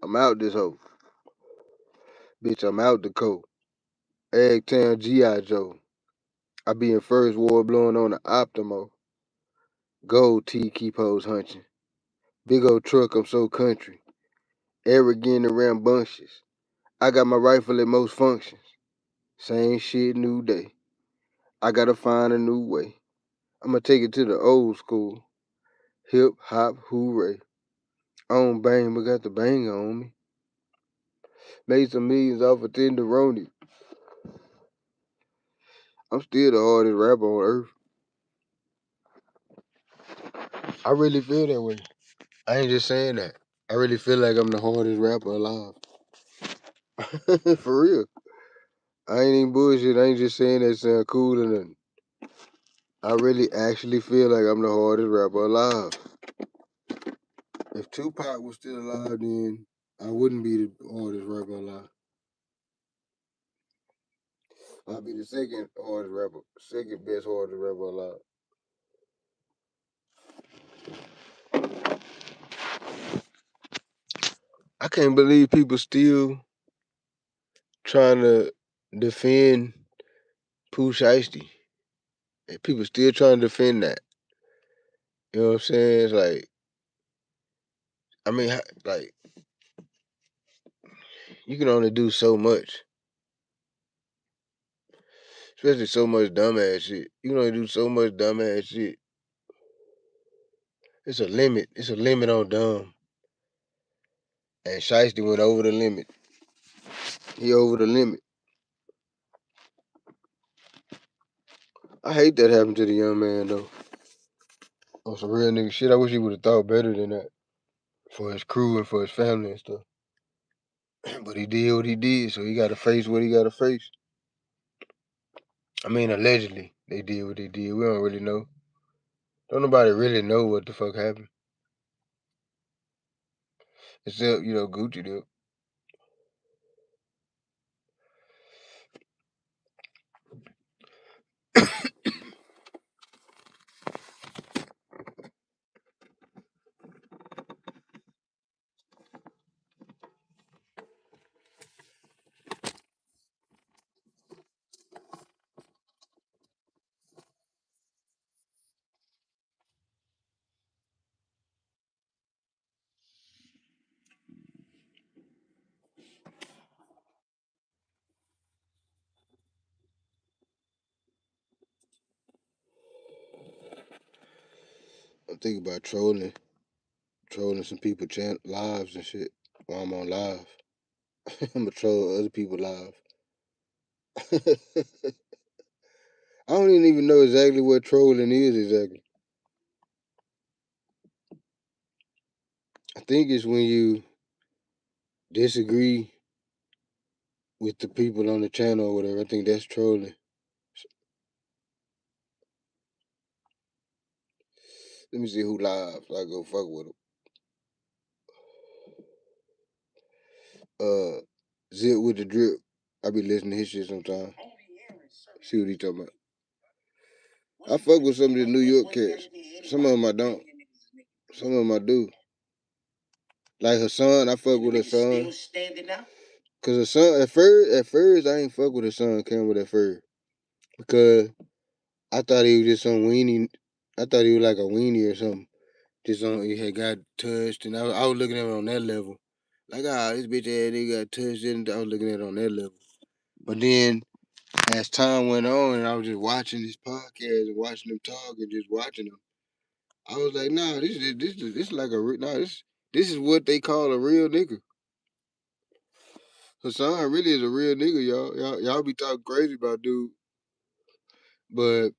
I'm out this hoe. Bitch, I'm out the coat. Eggtown G.I. Joe. I be in first ward blowing on the Optimo. Gold T keep hoes hunching. Big old truck, I'm so country. Arrogant and rambunctious. I got my rifle at most functions. Same shit, new day. I gotta find a new way. I'ma take it to the old school. Hip hop hooray. I don't bang, but got the banger on me. Made some millions off of Tenderoni. I'm still the hardest rapper on earth. I really feel that way. I ain't just saying that. I really feel like I'm the hardest rapper alive. For real. I ain't even bullshit. I ain't just saying that sound cool or nothing. I really actually feel like I'm the hardest rapper alive. If Tupac was still alive, then I wouldn't be the hardest rapper alive. I'd be the second hardest rapper, second best hardest rapper alive. I can't believe people still trying to defend Pooh Shiesty. And people still trying to defend that. You know what I'm saying? It's like, I mean, like, you can only do so much. Especially so much dumbass shit. You can only do so much dumbass shit. It's a limit. It's a limit on dumb. And Shiesty went over the limit. He over the limit. I hate that happened to the young man though. On some real nigga shit. I wish he would have thought better than that. For his crew and for his family and stuff. But he did what he did, so he gotta face what he gotta face. I mean, allegedly, they did what they did. We don't really know. Don't nobody really know what the fuck happened. Except, Gucci did. I'm thinking about trolling some people lives and shit while I'm on live. I'm gonna troll other people live. I don't even know exactly what trolling is exactly. I think it's when you disagree with the people on the channel or whatever. I think that's trolling. Let me see who live so I go fuck with them. Zip with the drip. I be listening to his shit sometimes. See what he talking about. I fuck with some of the New York cats. Some of them I don't. Some of them I do. Like her son, I fuck with her son. Cause her son, at first I ain't fuck with her son Campbell at first. Because I thought he was just some weenie. I thought he was like a weenie or something. Just on, he had got touched, and I was looking at him on that level. Like, this bitch ass nigga got touched, and I was looking at it on that level. But then, as time went on, and I was just watching this podcast and watching them talk and just watching them, I was like, nah, this like this is what they call a real nigga. Hassan really is a real nigga, y'all. Y'all be talking crazy about dude, but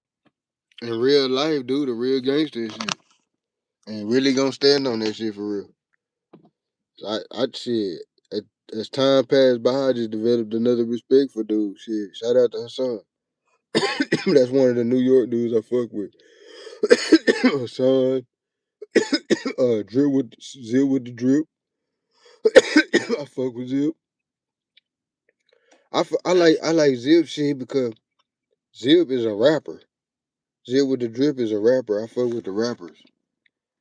in real life, dude, a real gangster and shit, and really gonna stand on that shit for real. So I shit. As time passed by, I just developed another respect for dude. Shit, shout out to Hassan. That's one of the New York dudes I fuck with. Hassan, drip with Zip with the drip. I fuck with Zip. I like Zip shit because Zip is a rapper. Zip with the drip is a rapper. I fuck with the rappers.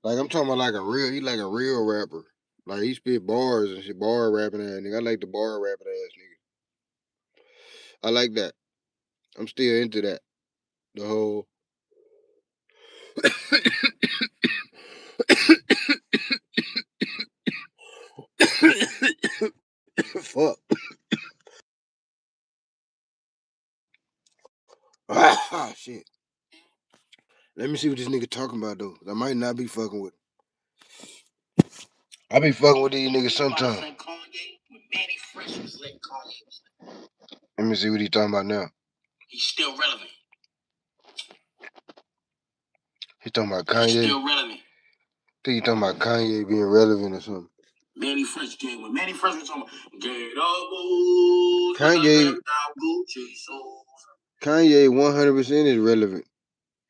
Like I'm talking about like he like a real rapper. Like he spit bars and shit, bar rapping ass nigga. I like the bar rapping ass nigga. I like that. I'm still into that. The whole fuck. Ah, shit. Let me see what this nigga talking about though. I might not be fucking with him. I be fucking with these niggas sometimes. Let me see what he talking about now. He's still relevant. He talking about Kanye. He's still relevant. I think he talking about Kanye being relevant or something. Manny Fresh game. When Manny Fresh was talking about Kanye 100% is relevant.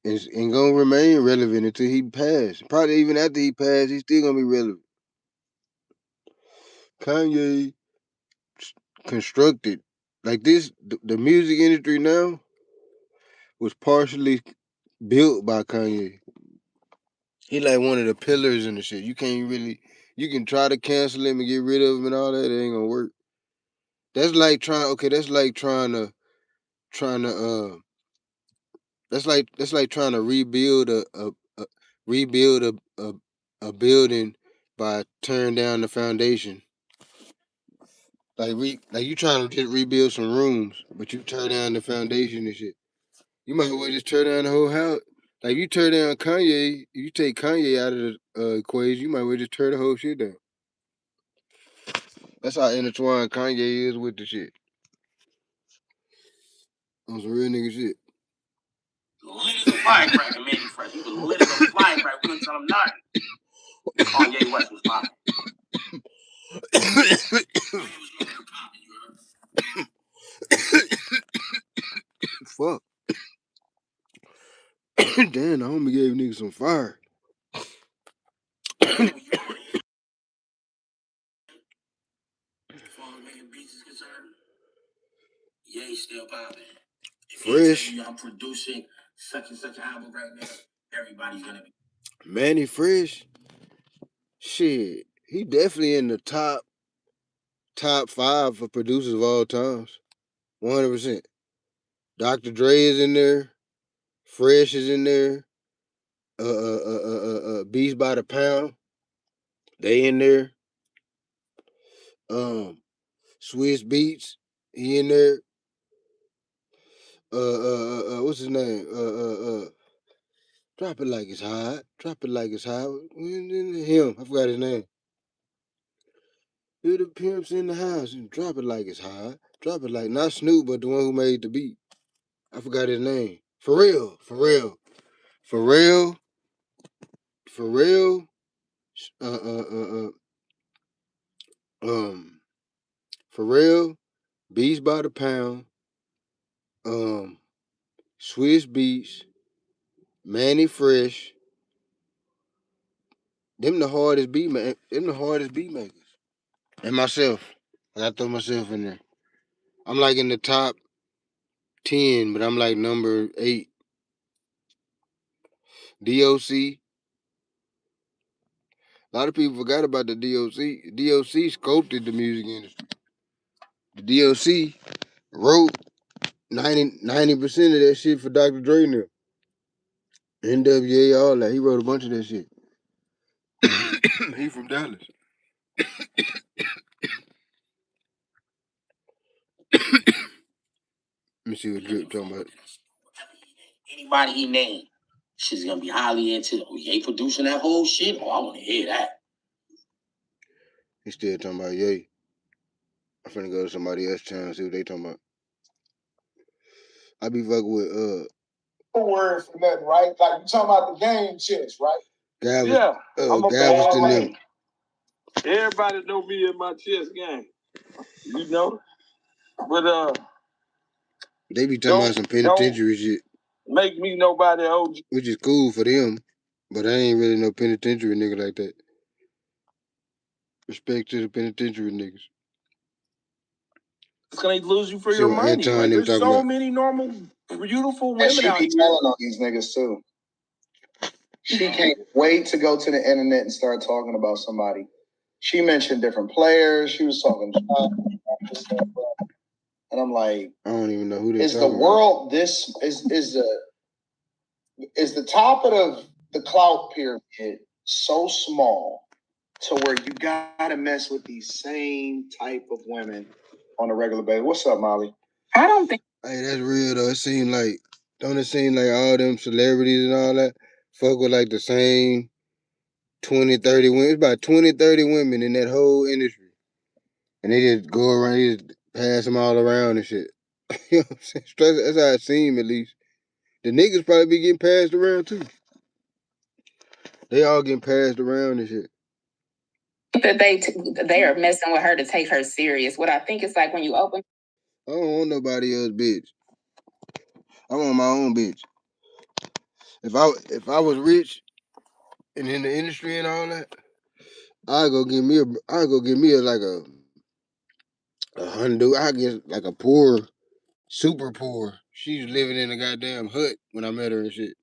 And gonna remain relevant until he passed. Probably even after he passed, he's still gonna be relevant. Kanye constructed like this. The music industry now was partially built by Kanye. He like one of the pillars in the shit. You can't really, you can try to cancel him and get rid of him and all that. It ain't gonna work. That's like trying. Okay, that's like trying to. That's like trying to rebuild a building by tearing down the foundation. Like you trying to just rebuild some rooms, but you tear down the foundation and shit. You might as well just tear down the whole house. Like if you tear down Kanye, if you take Kanye out of the equation, you might as well just tear the whole shit down. That's how intertwined Kanye is with the shit. On some real nigga shit. Lit as a firecracker, Manny Fresh. He was lit as a firecracker. We couldn't tell him nothing. Kanye West was popping. Fuck. Damn, the homie gave niggas some fire. As far as making beats is concerned, Ye still popping. Fresh. I'm producing such and such album right now. Everybody's gonna be. Manny Fresh. Shit, he definitely in the top 5 for producers of all times. 100%. Dr. Dre is in there. Fresh is in there. Beats by the Pound. They in there. Swiss Beats. He in there. What's his name? Drop it like it's hot. Drop it like it's hot. Him. I forgot his name. Hear the pimps in the house and drop it like it's hot. Drop it like not Snoop, but the one who made the beat. I forgot his name. For real. Pharrell, Beats by the Pound, Swiss Beats, Manny Fresh. Them the hardest beat makers. And myself. I throw myself in there. I'm like in the top 10, but I'm like number 8. DOC. A lot of people forgot about the DOC. DOC sculpted the music industry. The DOC wrote 90% of that shit for Dr. Dre now. NWA, all that. He wrote a bunch of that shit. He from Dallas. Let me see what Drip talking about. Anybody he named, shit's gonna be highly into. Oh, Ye producing that whole shit? Oh, I wanna hear that. He still talking about Ye. I'm finna go to somebody else's channel and see what they talking about. I be fucking with word for nothing, right? Like you talking about the game chess, right? I'm a Galveston them. Everybody know me in my chess game. You know? But they be talking about some penitentiary shit. Make me nobody OG. Which is cool for them. But I ain't really no penitentiary nigga like that. Respect to the penitentiary niggas. It's gonna lose you for your money. Like, there's so many normal, beautiful women she out be here. telling on these niggas too. She can't wait to go to the internet and start talking about somebody. She mentioned different players. She was talking stuff, and I'm like, I don't even know who they. Is the world about. This is the top of the clout pyramid so small to where you gotta mess with these same type of women on a regular basis? What's up, Molly? I don't think. Hey, that's real though. It seems like don't it seem like all them celebrities and all that fuck with like the same 20, 30 women. It's about 20, 30 women in that whole industry. And they just go around, they just pass them all around and shit. You know what I'm saying? That's how it seems, at least. The niggas probably be getting passed around too. They all getting passed around and shit. That they are messing with her to take her serious. What I think is like when you open. I don't want nobody else bitch. I want my own bitch. If I was rich and in the industry and all that, I go get me like a Hondu. I get like a poor, super poor. She's living in a goddamn hut when I met her and shit.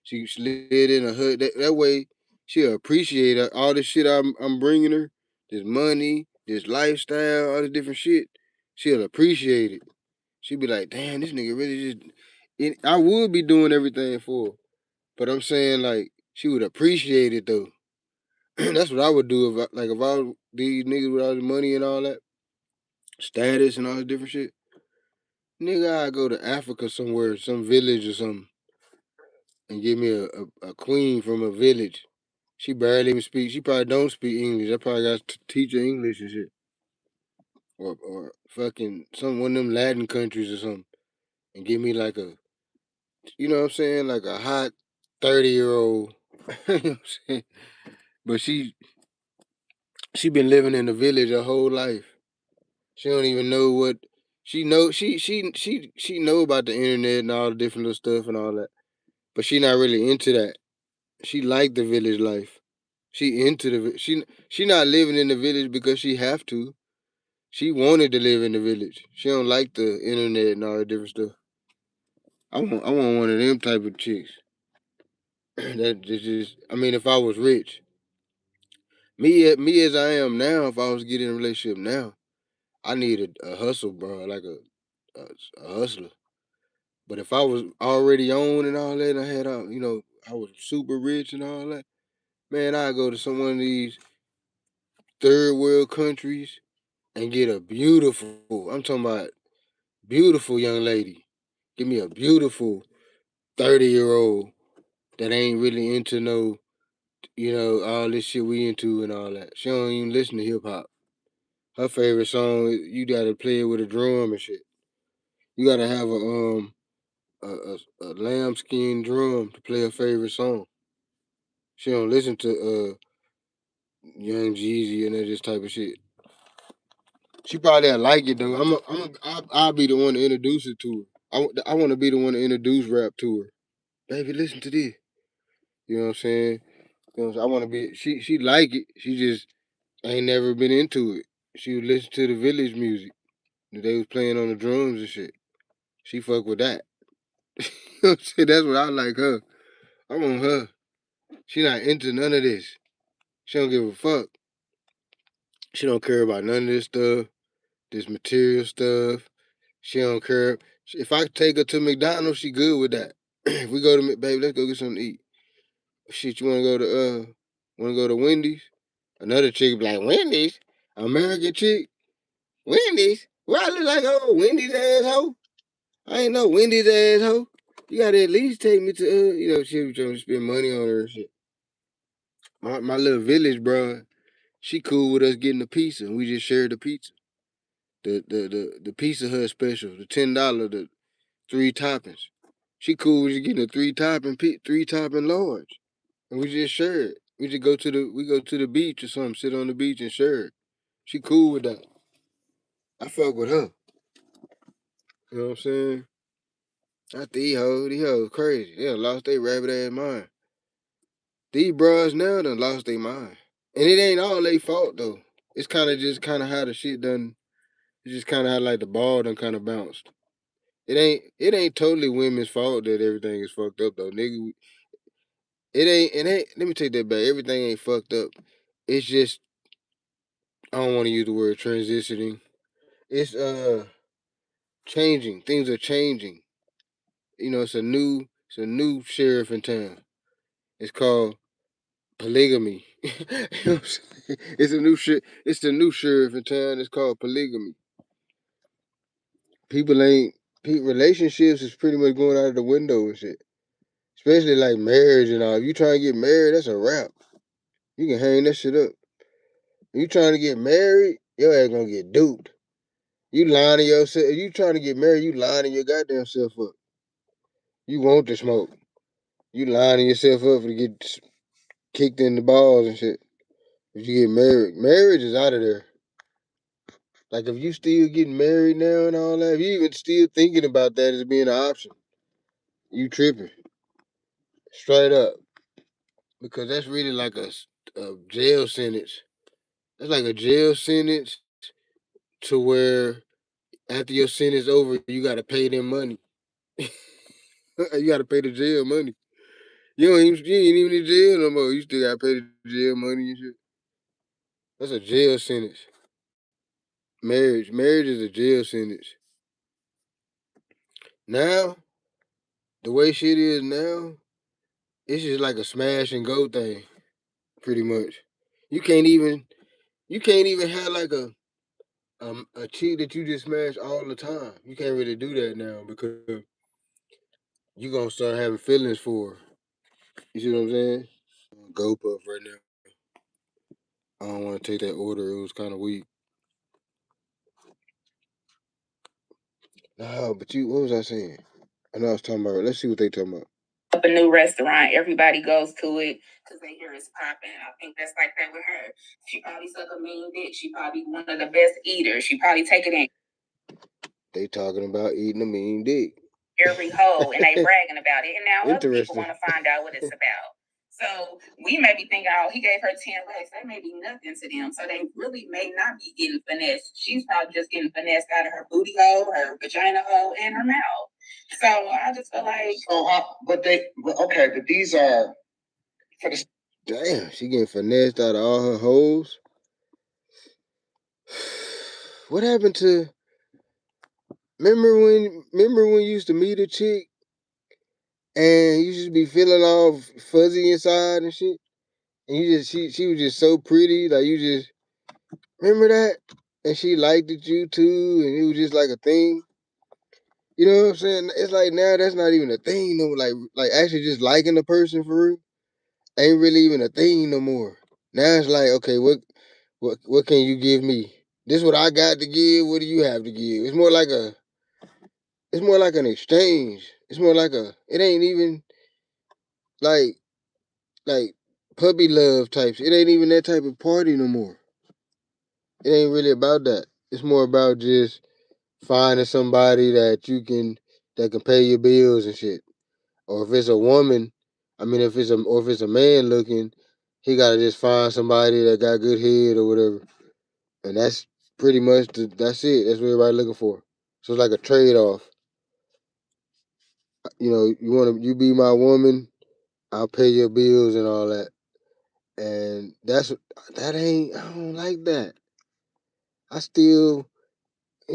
She slid in a hut. That way, she'll appreciate all this shit I'm bringing her. This money, this lifestyle, all this different shit. She'll appreciate it. She'll be like, damn, this nigga really just. I would be doing everything for her. But I'm saying, like, she would appreciate it, though. That's what I would do if I was these niggas with all the money and all that, status and all this different shit. Nigga, I'd go to Africa somewhere, some village or something, and give me a queen from a village. She barely even speaks. She probably don't speak English. I probably got to teach her English and shit. Or fucking one of them Latin countries or something. And give me like you know what I'm saying? Like a hot 30-year-old. You know what I'm saying? But she been living in the village her whole life. She don't even know what she know about the internet and all the different little stuff and all that. But she not really into that. She like the village life. She into she not living in the village because she have to. She wanted to live in the village. She don't like the internet and all the different stuff. I want one of them type of chicks. That just I mean, if I was rich, me as I am now, if I was getting in a relationship now, I need a hustle, bro, like a hustler. But if I was already on and all that, and I had I was super rich and all that, man, I'd go to some one of these third world countries and get a beautiful, I'm talking about beautiful young lady. Give me a beautiful 30-year-old that ain't really into no, all this shit we into and all that. She don't even listen to hip hop. Her favorite song, you gotta play it with a drum and shit. You gotta have a lambskin drum to play her favorite song. She don't listen to Young Jeezy and that this type of shit. She probably like it though. I'll be the one to introduce it to her. I want to be the one to introduce rap to her. Baby, listen to this. You know what I'm saying? I want to be. She like it. She just ain't never been into it. She would listen to the village music that they was playing on the drums and shit. She fuck with that. You know what I'm saying? That's what I like her. I want her. She not into none of this. She don't give a fuck. She don't care about none of this stuff, this material stuff. She don't care. If I take her to McDonald's, she good with that. If we go to baby, let's go get something to eat. Shit, you wanna go to Wendy's? Another chick be like, Wendy's? American chick? Wendy's? Why I look like a Wendy's asshole? I ain't no Wendy's asshole. You gotta at least take me to she was trying to spend money on her and shit. My little village, bro, she cool with us getting a pizza. We just shared the pizza. The Pizza Hut special, the $10, the 3 toppings. She cool with you getting a three topping large. And we just share it. We go to the beach or something, sit on the beach and share it. She cool with that. I fuck with her. You know what I'm saying? Not these hoes crazy. They done lost their rabbit ass mind. These bros now done lost their mind. And it ain't all their fault though. It's kinda how the shit done. It's just kinda how like the ball done kinda bounced. It ain't totally women's fault that everything is fucked up though, nigga. It ain't let me take that back. Everything ain't fucked up. It's just I don't want to use the word transitioning. It's changing. Things are changing. You know, it's a new sheriff in town. It's called polygamy. You know what I'm saying? It's the new sheriff in town. It's called polygamy. Relationships is pretty much going out of the window and shit. Especially like marriage and all. If you trying to get married, that's a wrap. You can hang that shit up. If you trying to get married, your ass gonna get duped. You lying to yourself. If you trying to get married, you lying to your goddamn self up. You want the smoke. You lining yourself up to get kicked in the balls and shit. If you get married, marriage is out of there. Like if you still getting married now and all that, if you even still thinking about that as being an option, you tripping. Straight up. Because that's really like a jail sentence. That's like a jail sentence to where after your sentence over, you gotta pay them money. You gotta pay the jail money. You ain't even in jail no more. You still gotta pay the jail money and shit. That's a jail sentence. Marriage is a jail sentence. Now, the way shit is now, it's just like a smash and go thing, pretty much. You can't even have like a chick that you just smash all the time. You can't really do that now because you gonna start having feelings for her. You see what I'm saying? Go puff right now. I don't want to take that order. It was kind of weak. No, but what was I saying? I know I was talking about. Let's see what they talking about. Up a new restaurant, everybody goes to it because they hear it's popping. I think that's like that with her. She probably suck a mean dick. She probably one of the best eaters. She probably take it in. They talking about eating a mean dick. Every hoe, and they bragging about it. And now other people want to find out what it's about. So we may be thinking, oh, he gave her 10 bucks. That may be nothing to them. So they really may not be getting finessed. She's probably just getting finessed out of her booty hole, her vagina hole, and her mouth. So I just feel like. But these are for the. Damn, she getting finessed out of all her hoes. What happened to? Remember when you used to meet a chick and you just be feeling all fuzzy inside and shit, and she was just so pretty, like you just remember that, and she liked you too, and it was just like a thing. You know what I'm saying? It's like now that's not even a thing no more. Like actually just liking the person for real ain't really even a thing no more. Now it's like, okay, what can you give me? This is what I got to give. What do you have to give? It's more like an exchange. It's more like it ain't even like like puppy love types. It ain't even that type of party no more. It ain't really about that. It's more about just finding somebody that can pay your bills and shit. Or if it's a woman, I mean if it's a man looking, he gotta just find somebody that got good head or whatever. And that's pretty much that's it. That's what everybody looking for. So it's like a trade off. You know, you be my woman, I'll pay your bills and all that. And I don't like that. I still, I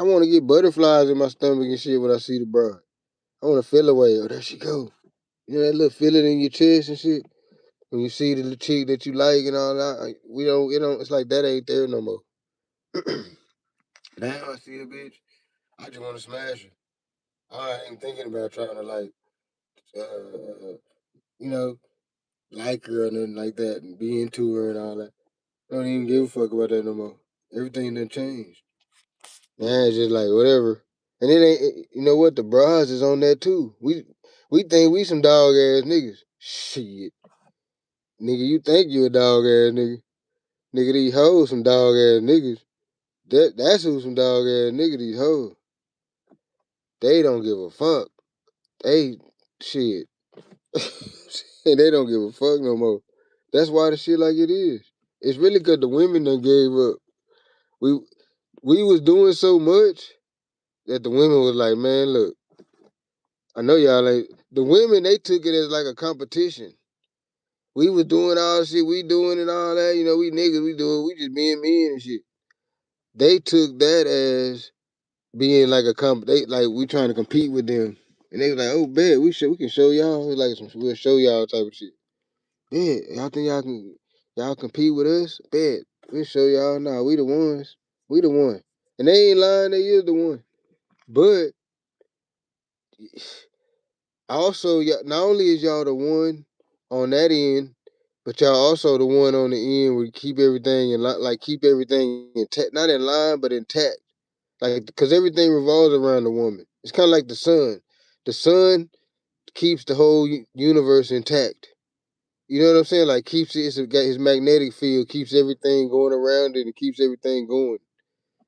want to get butterflies in my stomach and shit when I see the broad. I want to feel away. Oh, there she go. You know that little feeling in your chest and shit when you see the chick that you like and all that. It's like that ain't there no more. Now I see a bitch, I just want to smash her. I ain't thinking about trying to you know, like her or nothing like that and be into her and all that. I don't even give a fuck about that no more. Everything done changed. Now it's just like whatever. And you know what? The bras is on that too. We think we some dog ass niggas. Shit. Nigga, you think you a dog ass nigga. Nigga, these hoes some dog ass niggas. That's who some dog ass nigga, these hoes. They don't give a fuck. They shit. They don't give a fuck no more. That's why the shit like it is. It's really cause the women done gave up. We we was doing so much that the women was like, man, look, I know y'all ain't. The women, they took it as like a competition. We was doing all the shit we doing and all that. You know, we niggas, we just being men and shit. They took that as being like like we trying to compete with them. And they was like, oh, bet, we can show y'all. Like, we'll show y'all type of shit. Bet, y'all think y'all compete with us? Bet, we'll show y'all. Nah, we the ones. We the one. And they ain't lying, they is the one. But also, not only is y'all the one on that end, but y'all also the one on the end where keep everything keep everything intact, not in line, but intact. Like, because everything revolves around the woman. It's kind of like the sun. The sun keeps the whole universe intact. You know what I'm saying? Like, keeps it. It's got his magnetic field, keeps everything going around it, and keeps everything going.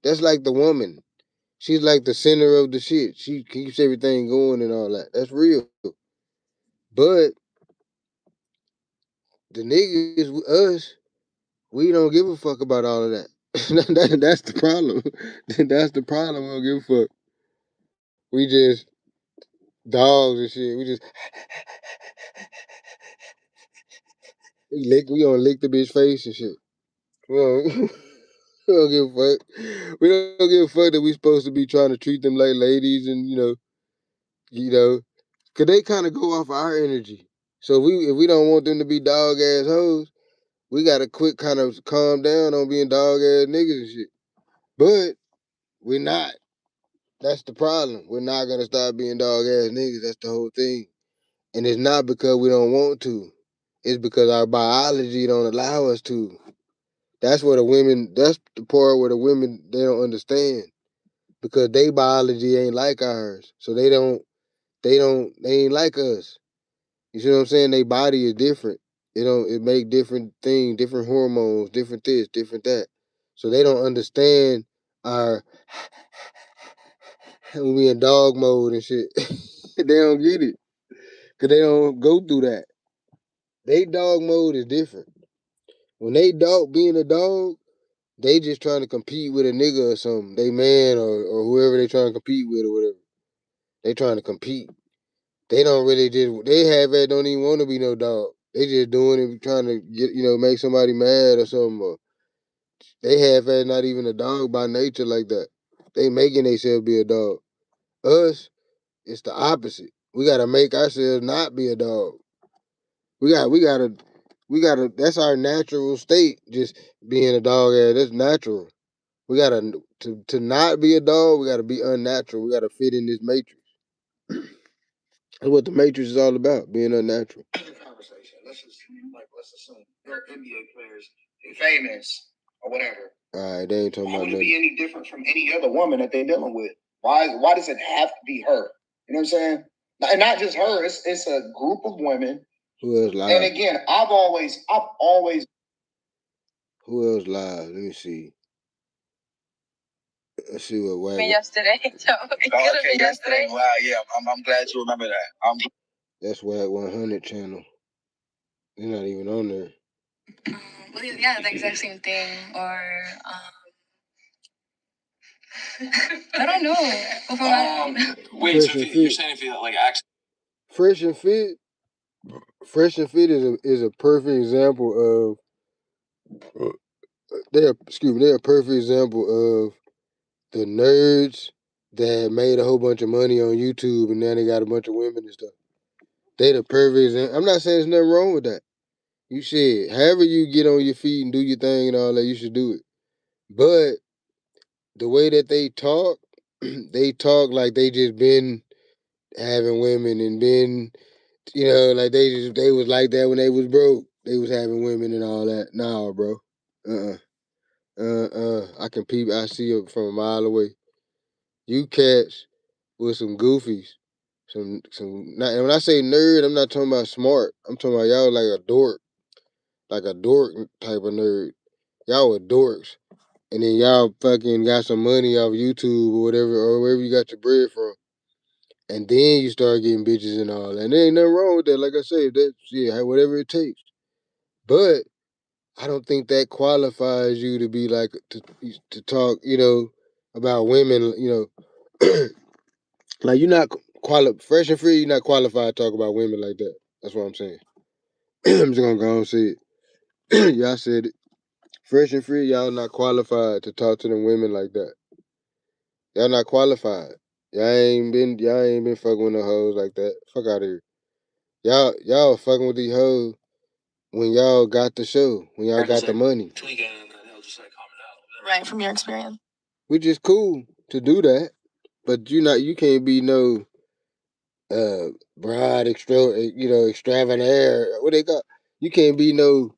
That's like the woman. She's like the center of the shit. She keeps everything going and all that. That's real. But the niggas, us, we don't give a fuck about all of that. That's the problem. That's the problem. We don't give a fuck. We just dogs and shit. We gonna lick the bitch face and shit. We don't, we don't give a fuck. We don't give a fuck that we supposed to be trying to treat them like ladies and cause they kind of go off our energy. So if we don't want them to be dog ass hoes, we gotta quit kind of calm down on being dog ass niggas and shit. But we're not. That's the problem. We're not gonna stop being dog ass niggas. That's the whole thing. And it's not because we don't want to. It's because our biology don't allow us to. That's the part where the women, they don't understand. Because their biology ain't like ours. So they ain't like us. You see what I'm saying? Their body is different. It make different things, different hormones, different this, different that. So they don't understand our when we in dog mode and shit. They don't get it. Cause they don't go through that. They dog mode is different. When they being a dog, they just trying to compete with a nigga or something. They man or whoever they trying to compete with or whatever. They trying to compete. They don't really don't even want to be no dog. They just doing it trying to make somebody mad or something. Or they not even a dog by nature like that. They making themselves be a dog. Us, it's the opposite. We gotta make ourselves not be a dog. We gotta that's our natural state, just being a dog ass. That's natural. We gotta to not be a dog, we gotta be unnatural. We gotta fit in this matrix. That's what the matrix is all about, being unnatural. Conversation. Let's assume they're NBA players, they're famous or whatever. All right, they ain't talking about nothing. Why would it be any different from any other woman that they're dealing with? Why does it have to be her? You know what I'm saying? And not just her, it's a group of women. Who else live? And again, I've always who else live? Let me see. Let's see what yesterday. Okay, yesterday. Wow, yeah, I'm glad you remember that. That's WAG 100 channel. They're not even on there. Well, yeah, the exact same thing. Or I don't know. Wait, so you're saying if you like actually Fresh and Fit? Fresh and Fit is a perfect example of they're a perfect example of the nerds that made a whole bunch of money on YouTube and now they got a bunch of women and stuff. They the perfect example. I'm not saying there's nothing wrong with that. You should. However you get on your feet and do your thing and all that, you should do it. But the way that they talk, they talk like they just been having women and been, like they was like that when they was broke. They was having women and all that. Nah, bro. I see it from a mile away. You cats with some goofies. And when I say nerd, I'm not talking about smart. I'm talking about y'all like a dork type of nerd. Y'all were dorks. And then y'all fucking got some money off YouTube or wherever you got your bread from. And then you start getting bitches and all that. And there ain't nothing wrong with that. Like I say, whatever it takes. But I don't think that qualifies you to be like to talk, about women, like you're not Fresh and Free, you're not qualified to talk about women like that. That's what I'm saying. I'm just gonna go and say it. Y'all said it. Fresh and free, y'all not qualified to talk to them women like that. Y'all not qualified. Y'all ain't been fucking with no hoes like that. Fuck out of here. Y'all fucking with these hoes when y'all got the show, when y'all got the money. Right, from your experience. Which is cool to do that, but you can't be no broad extravagant. What they got? You can't be no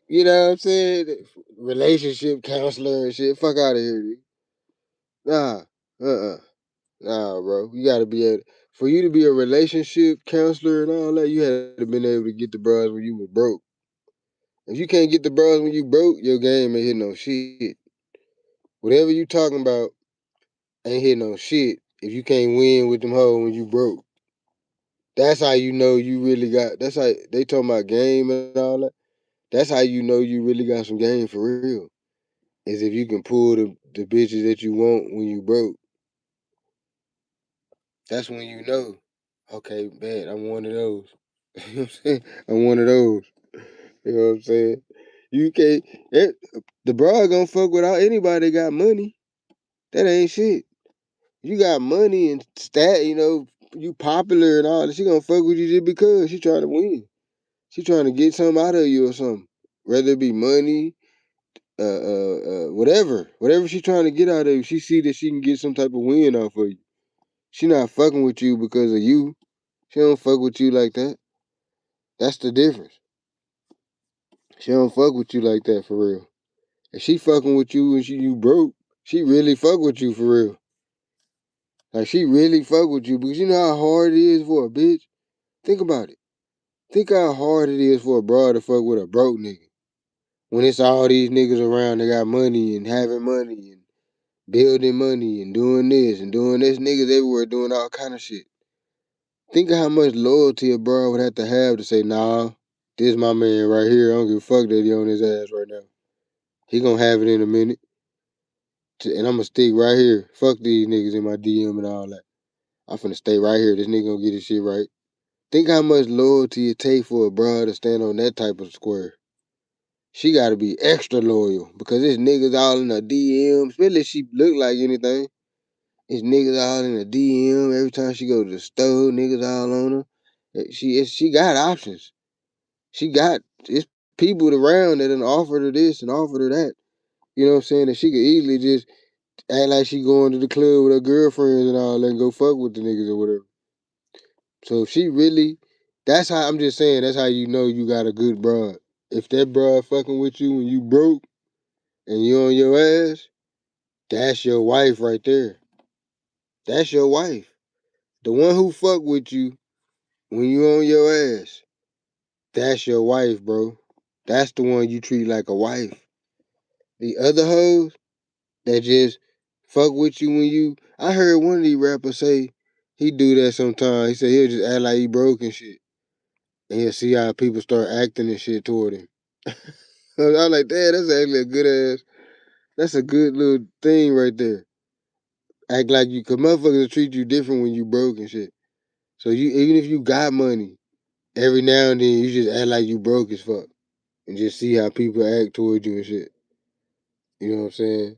you know what I'm saying? Relationship counselor and shit. Fuck out of here, dude. Nah. Nah, bro. You gotta be for you to be a relationship counselor and all that, you had to been able to get the bros when you was broke. If you can't get the bros when you broke, your game ain't hit no shit. Whatever you talking about ain't hit no shit if you can't win with them hoes when you broke. That's how you know you really got. That's how they talking about game and all that. That's how you know you really got some game for real. Is if you can pull the bitches that you want when you broke. That's when you know. Okay, bet I'm one of those. You know what I'm saying? I'm one of those. You know what I'm saying? You can't. The broad gonna fuck without anybody that got money. That ain't shit. You got money and you popular and all that. She gonna fuck with you just because she trying to win. She trying to get something out of you or something. Whether it be money, whatever she trying to get out of you. She see that she can get some type of win off of you. She not fucking with you because of you. She don't fuck with you like that. That's the difference. She don't fuck with you like that for real. If she fucking with you and you broke, she really fuck with you for real. Like she really fuck with you because you know how hard it is for a bitch. Think about it. Think how hard it is for a broad to fuck with a broke nigga. When it's all these niggas around that got money and having money and building money and doing this and doing this. Niggas everywhere doing all kind of shit. Think of how much loyalty a broad would have to say, nah, this my man right here. I don't give a fuck that he on his ass right now. He gonna have it in a minute. And I'm gonna stick right here. Fuck these niggas in my DM and all that. I'm finna stay right here. This nigga gonna get his shit right. Think how much loyalty it take for a broad to stand on that type of square. She gotta be extra loyal because it's niggas all in her DM, especially if she look like anything. It's niggas all in the DM. Every time she go to the store, niggas all on her. She got options. It's people around that done offered her this and offered her that. You know what I'm saying? That she could easily just act like she going to the club with her girlfriends and all that and go fuck with the niggas or whatever. So if she really, that's how I'm just saying, that's how you know you got a good broad. If that broad fucking with you when you broke and you on your ass, that's your wife right there. That's your wife. The one who fuck with you when you on your ass, that's your wife, bro. That's the one you treat like a wife. The other hoes that just fuck with you when you. I heard one of these rappers say he do that sometimes. He said he'll just act like he broke and shit, and he'll see how people start acting and shit toward him. I was like, damn, that's actually a good ass. That's a good little thing right there. Act like you, cause motherfuckers will treat you different when you broke and shit. So even if you got money, every now and then you just act like you broke as fuck and just see how people act towards you and shit. You know what I'm saying?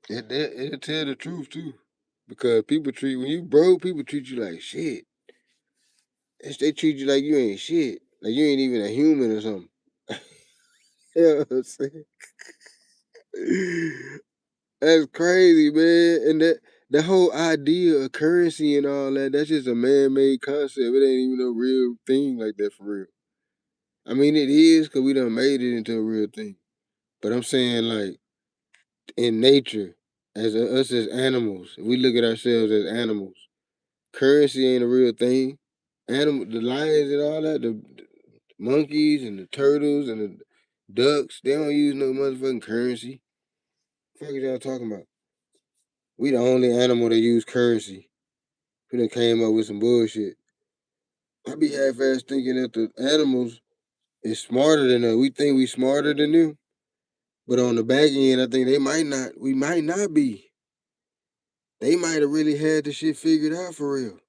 It'll tell the truth too, because when you broke, people treat you like shit. They treat you like you ain't shit, like you ain't even a human or something. You know what I'm saying? That's crazy, man. And the whole idea of currency and all that, that's just a man-made concept. It ain't even a real thing like that for real. I mean, it is because we done made it into a real thing. But I'm saying, like, in nature, us as animals, we look at ourselves as animals. Currency ain't a real thing. The lions and all that, the monkeys and the turtles and the ducks, they don't use no motherfucking currency. What the fuck is y'all talking about? We the only animal that use currency. We done came up with some bullshit. I be half-ass thinking that the animals is smarter than us. We think we smarter than them. But on the back end, I think we might not be. They might have really had the shit figured out for real.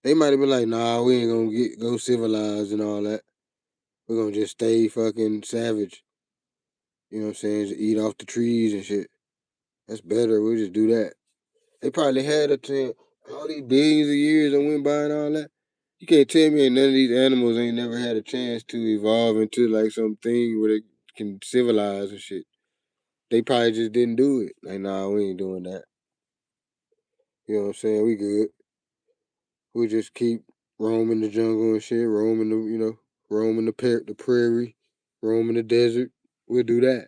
They might have been like, nah, we ain't gonna go civilized and all that. We're gonna just stay fucking savage. You know what I'm saying? Just eat off the trees and shit. That's better. We'll just do that. They probably had a chance. All these billions of years that went by and all that. You can't tell me none of these animals ain't never had a chance to evolve into like something where they can civilize and shit. They probably just didn't do it. Like, nah, we ain't doing that. You know what I'm saying? We good. We just keep roaming the jungle and shit, roaming the prairie, roaming the desert. We'll do that.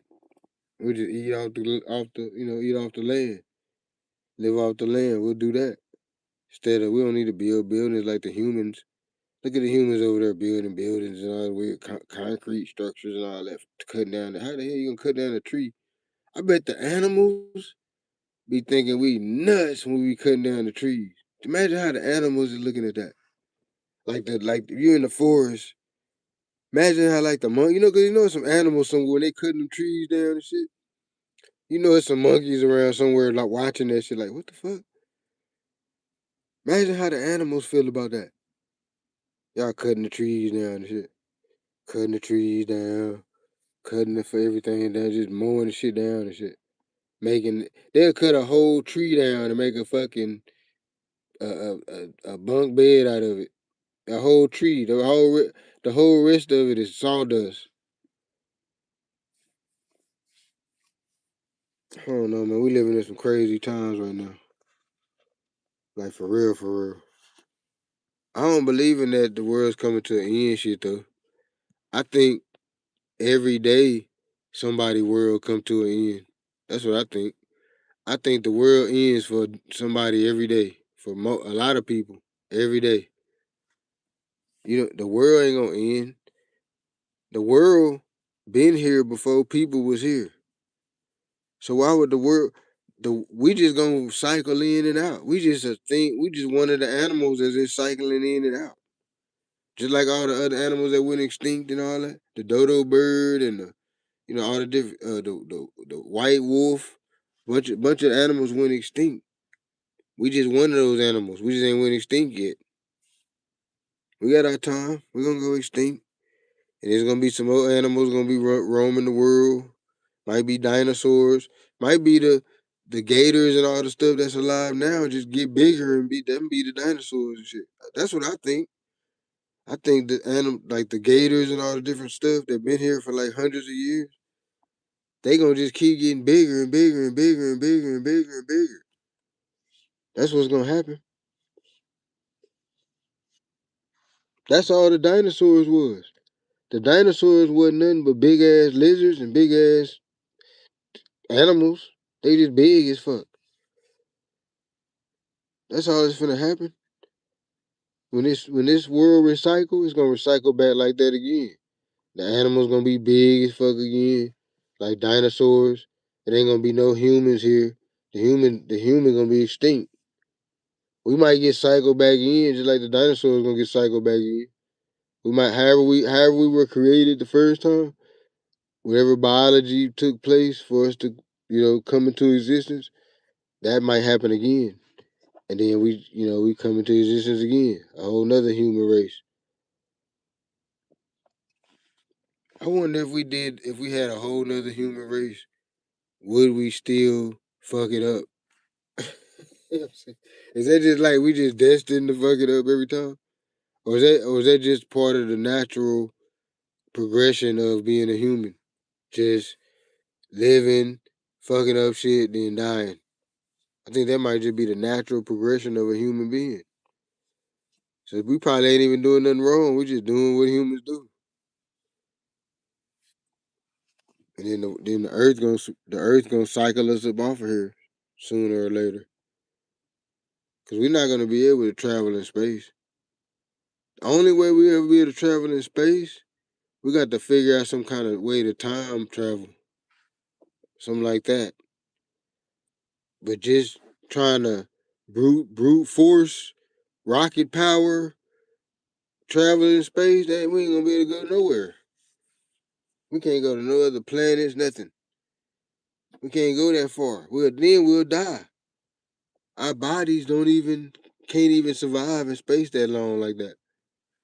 We'll just eat eat off the land, live off the land. We'll do that. Instead of, we don't need to build buildings like the humans. Look at the humans over there building buildings and all the weird concrete structures and all that, cutting down. How the hell you gonna cut down a tree? I bet the animals be thinking we nuts when we be cutting down the trees. Imagine how the animals is looking at that. Like if you in the forest. Imagine how like the monkey, cause some animals somewhere they cutting them trees down and shit. There's some monkeys around somewhere like watching that shit. Like, what the fuck? Imagine how the animals feel about that. Y'all cutting the trees down and shit. Cutting the trees down, cutting for everything down, just mowing the shit down and shit. They'll cut a whole tree down and make a fucking a bunk bed out of it. A whole tree, the whole rest of it is sawdust. I don't know, man. We living in some crazy times right now. Like for real, for real. I don't believe in that the world's coming to an end shit though. I think every day somebody world come to an end. That's what I think. I think the world ends for somebody every day. For a lot of people every day. The world ain't gonna end. The world been here before people was here. So why would the world? We just gonna cycle in and out. We just we just one of the animals that's just cycling in and out. Just like all the other animals that went extinct and all that. The dodo bird and all the different the white wolf, bunch of animals went extinct. We just one of those animals. We just ain't went extinct yet. We got our time. We're gonna go extinct. And there's gonna be some more animals gonna be roaming the world. Might be dinosaurs. Might be the gators and all the stuff that's alive now just get bigger and be the dinosaurs and shit. That's what I think. I think like the gators and all the different stuff that been here for like hundreds of years, they gonna just keep getting bigger and bigger and bigger and bigger and bigger and bigger. That's what's gonna happen. That's all the dinosaurs was. The dinosaurs wasn't nothing but big ass lizards and big ass animals. They just big as fuck. That's all that's finna happen. When this world recycle, it's gonna recycle back like that again. The animals gonna be big as fuck again, like dinosaurs. It ain't gonna be no humans here. The human gonna be extinct. We might get cycled back in, just like the dinosaurs gonna get cycled back in. We might, however we were created the first time, whatever biology took place for us to, come into existence, that might happen again. And then we come into existence again, a whole nother human race. I wonder if we had a whole nother human race, would we still fuck it up? Is that just like we just destined to fuck it up every time? Or is that just part of the natural progression of being a human? Just living, fucking up shit, then dying. I think that might just be the natural progression of a human being. So we probably ain't even doing nothing wrong. We just doing what humans do. And then the earth gonna cycle us up off of here sooner or later. Cause we're not gonna be able to travel in space. The only way we ever be able to travel in space, we got to figure out some kind of way to time travel. Something like that. But just trying to brute force, rocket power, travel in space, that we ain't gonna be able to go nowhere. We can't go to no other planets, nothing. We can't go that far. We'll die. Our bodies don't even can't even survive in space that long like that.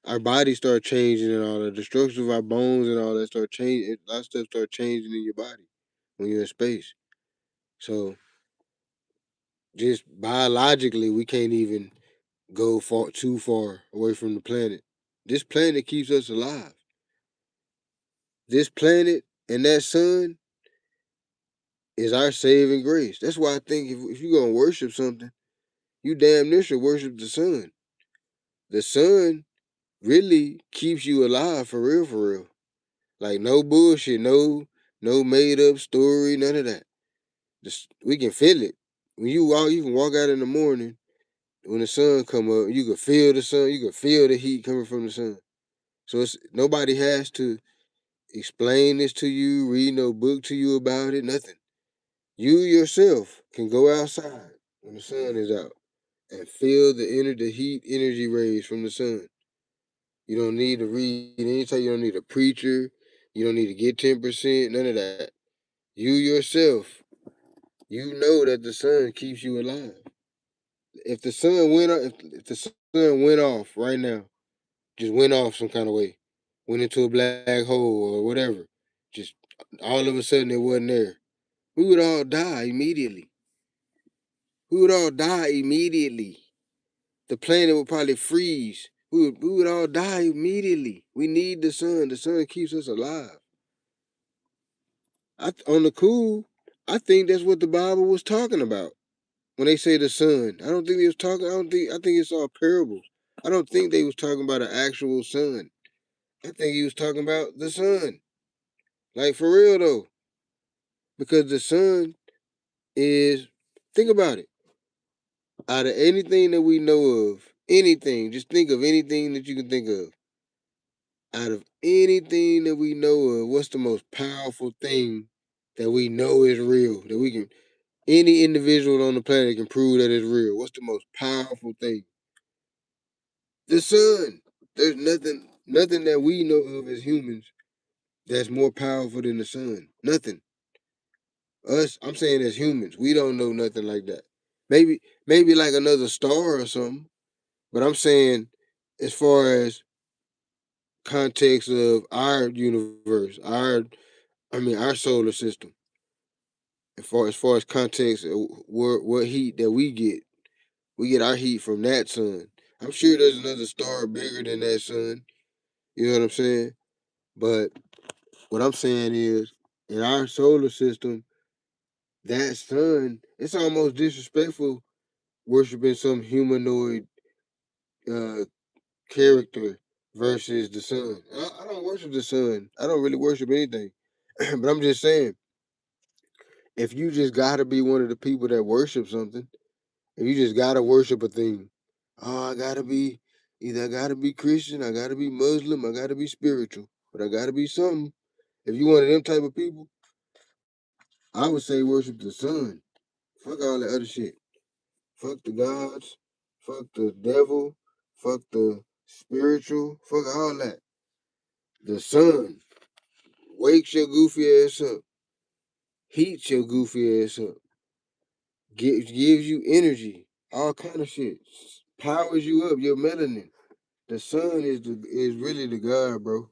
Our bodies start changing and all that. The structure of our bones and all that start changing. A lot of stuff start changing in your body when you're in space. So just biologically, we can't even go too far away from the planet. This planet keeps us alive. This planet and that sun is our saving grace. That's why I think if you're gonna worship something, you damn near should worship the sun. The sun really keeps you alive for real, for real. Like no bullshit, no made up story, none of that. Just we can feel it. When you can walk out in the morning when the sun come up, you can feel the sun, you can feel the heat coming from the sun. So it's nobody has to explain this to you, read no book to you about it, nothing. You yourself can go outside when the sun is out and feel the heat energy rays from the sun. You don't need to read anytime. You don't need a preacher. You don't need to get 10%. None of that. You yourself, you know that the sun keeps you alive. If the sun went off, if the sun went off right now, just went off some kind of way, went into a black hole or whatever, just all of a sudden it wasn't there, we would all die immediately. We would all die immediately. The planet would probably freeze. We would all die immediately. We need the sun. The sun keeps us alive. On the cool, I think that's what the Bible was talking about when they say the sun. I don't think they was talking. I think it's all parables. I don't think they was talking about an actual sun. I think he was talking about the sun. Like for real though, because the sun is. Think about it. Out of anything that we know of, anything, just think of anything that you can think of. Out of anything that we know of, what's the most powerful thing that we know is real? That we can, any individual on the planet can prove that it's real. What's the most powerful thing? The sun. There's nothing that we know of as humans that's more powerful than the sun. Nothing. Us, I'm saying as humans, we don't know nothing like that. Maybe like another star or something. But I'm saying as far as context of our universe, our solar system. As far as context, what heat that we get our heat from that sun. I'm sure there's another star bigger than that sun. You know what I'm saying? But what I'm saying is, in our solar system, that sun, it's almost disrespectful worshiping some humanoid uh, character versus the sun. I don't worship the sun. I don't really worship anything. But I'm just saying, if you just gotta be one of the people that worship something, if you just gotta worship a thing, oh, I gotta be Christian, I gotta be Muslim, I gotta be spiritual, but I gotta be something. If you one of them type of people, I would say worship the sun. Fuck all that other shit. Fuck the gods. Fuck the devil. Fuck the spiritual. Fuck all that. The sun wakes your goofy ass up. Heats your goofy ass up. Gives you energy. All kind of shit. Powers you up. Your melanin. The sun is really the God, bro.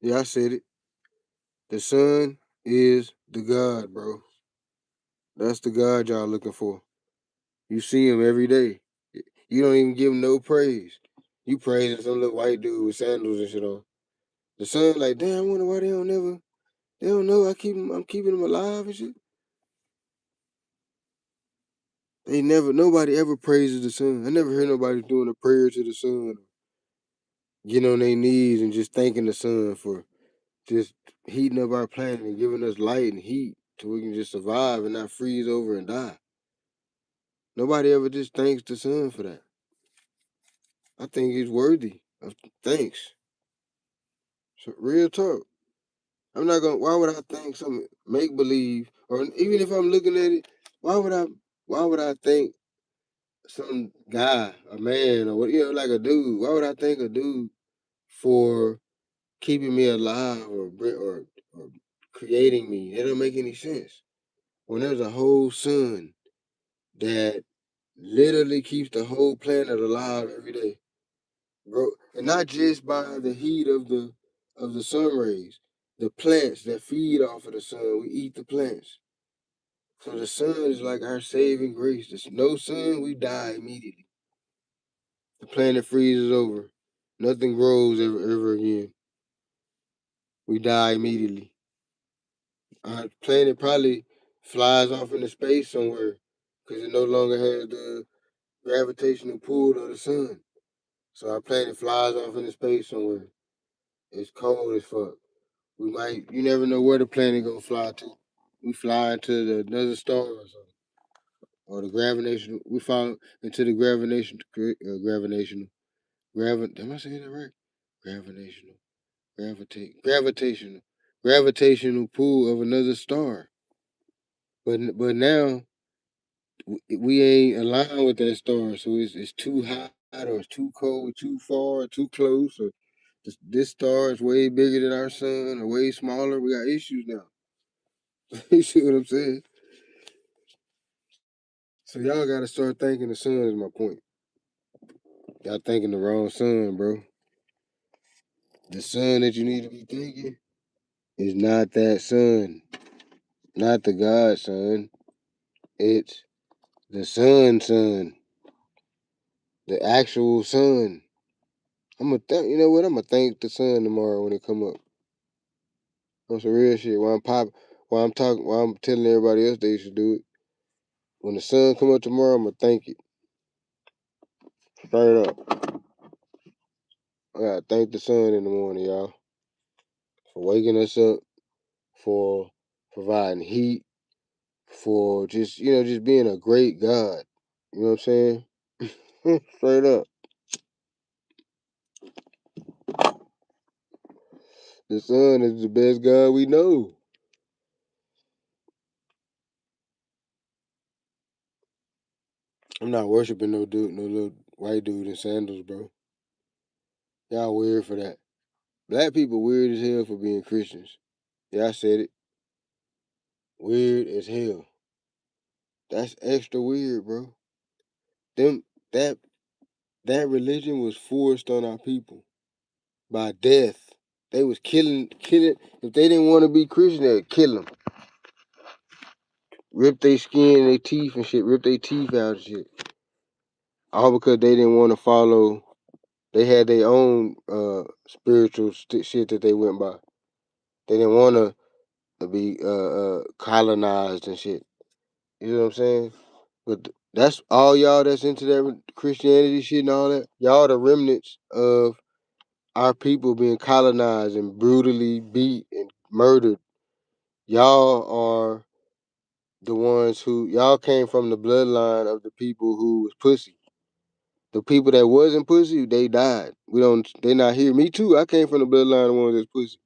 Yeah, I said it. The sun is the God, bro. That's the God y'all looking for. You see him every day. You don't even give him no praise. You praising some little white dude with sandals and shit on. The sun, like, damn, I wonder why they don't know I'm keeping them alive and shit. Nobody ever praises the sun. I never heard nobody doing a prayer to the sun, getting on their knees and just thanking the sun for just heating up our planet and giving us light and heat so we can just survive and not freeze over and die. Nobody ever just thanks the sun for that. I think he's worthy of thanks. So real talk. I'm not gonna. Why would I think some make believe, or even if I'm looking at it, why would I? Why would I think some guy, a man, or what? Like a dude. Why would I think a dude for keeping me alive or creating me? That don't make any sense. When there's a whole sun that literally keeps the whole planet alive every day, bro. And not just by the heat of the sun rays. The plants that feed off of the sun, we eat the plants. So the sun is like our saving grace. There's no sun, we die immediately. The planet freezes over. Nothing grows ever again. We die immediately. Our planet probably flies off into space somewhere because it no longer has the gravitational pull of the sun. So our planet flies off into space somewhere. It's cold as fuck. You never know where the planet gonna fly to. We fly into another star or something. Or the gravitational, we fall into the am I saying that right? Gravitational, gravitational pull of another star. But now we ain't aligned with that star, so it's too hot or it's too cold, too far, too close, or this star is way bigger than our sun or way smaller. We got issues now. You see what I'm saying? So y'all gotta start thanking the sun is my point. Y'all thinking the wrong sun, bro. The sun that you need to be thinking is not that sun. Not the God son. It's the sun. The actual sun. You know what? I'm gonna thank the sun tomorrow when it come up. On some real shit. While I'm telling everybody else they should do it. When the sun come up tomorrow, I'm gonna thank it. Straight up. I gotta thank the sun in the morning, y'all. For waking us up, for providing heat, for just being a great God. You know what I'm saying? Straight up. The sun is the best God we know. I'm not worshiping no little white dude in sandals, bro. Y'all weird for that. Black people weird as hell for being Christians. Yeah, I said it. Weird as hell. That's extra weird, bro. Them that that religion was forced on our people by death. They was killing. If they didn't want to be Christian, they'd kill them. Rip their skin, their teeth and shit. Rip their teeth out and shit. All because they didn't want to follow. They had their own spiritual shit that they went by. They didn't want to be colonized and shit. You know what I'm saying? But that's all y'all that's into that Christianity shit and all that. Y'all the remnants of our people being colonized and brutally beat and murdered. Y'all are the ones y'all came from the bloodline of the people who was pussy. The people that wasn't pussy, they died. They not here. Me too. I came from the bloodline of the ones that's pussy.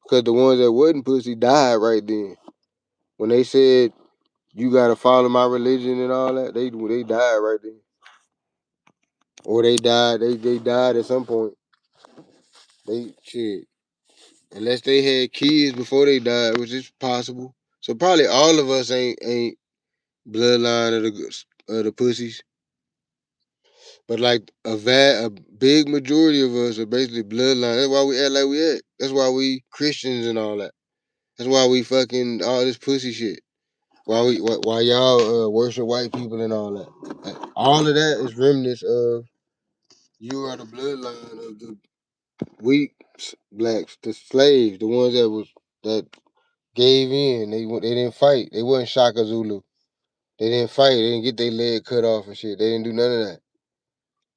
Because the ones that wasn't pussy died right then. When they said you gotta follow my religion and all that, they died right then. Or they died. They died at some point. They shit. Unless they had kids before they died, which is possible. So probably all of us ain't bloodline of the pussies. But like a big majority of us are basically bloodline. That's why we act like we act. That's why we Christians and all that. That's why we fucking all this pussy shit. Why y'all worship white people and all that. Like, all of that is remnants of you are the bloodline of the weak blacks, the slaves, the ones that gave in. They didn't fight. They wasn't Shaka Zulu. They didn't fight. They didn't get their leg cut off and shit. They didn't do none of that.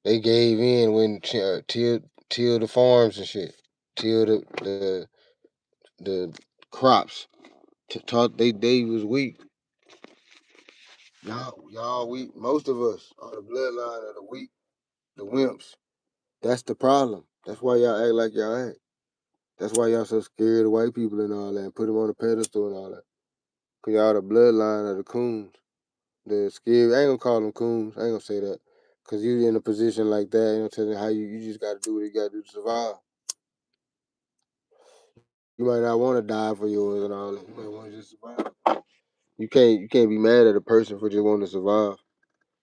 They gave in when till the farms and shit, till the crops. Taught they was weak. Y'all weak. Most of us are the bloodline of the weak, the wimps. That's the problem. That's why y'all act like y'all act. That's why y'all so scared of white people and all that, and put them on a pedestal and all that. Cause y'all the bloodline of the coons. The scary. I ain't gonna call them coons. I ain't gonna say that. Cause you in a position like that, you know, telling how you just gotta do what you gotta do to survive. You might not want to die for yours and all that. You might want to just survive. You can't be mad at a person for just wanting to survive.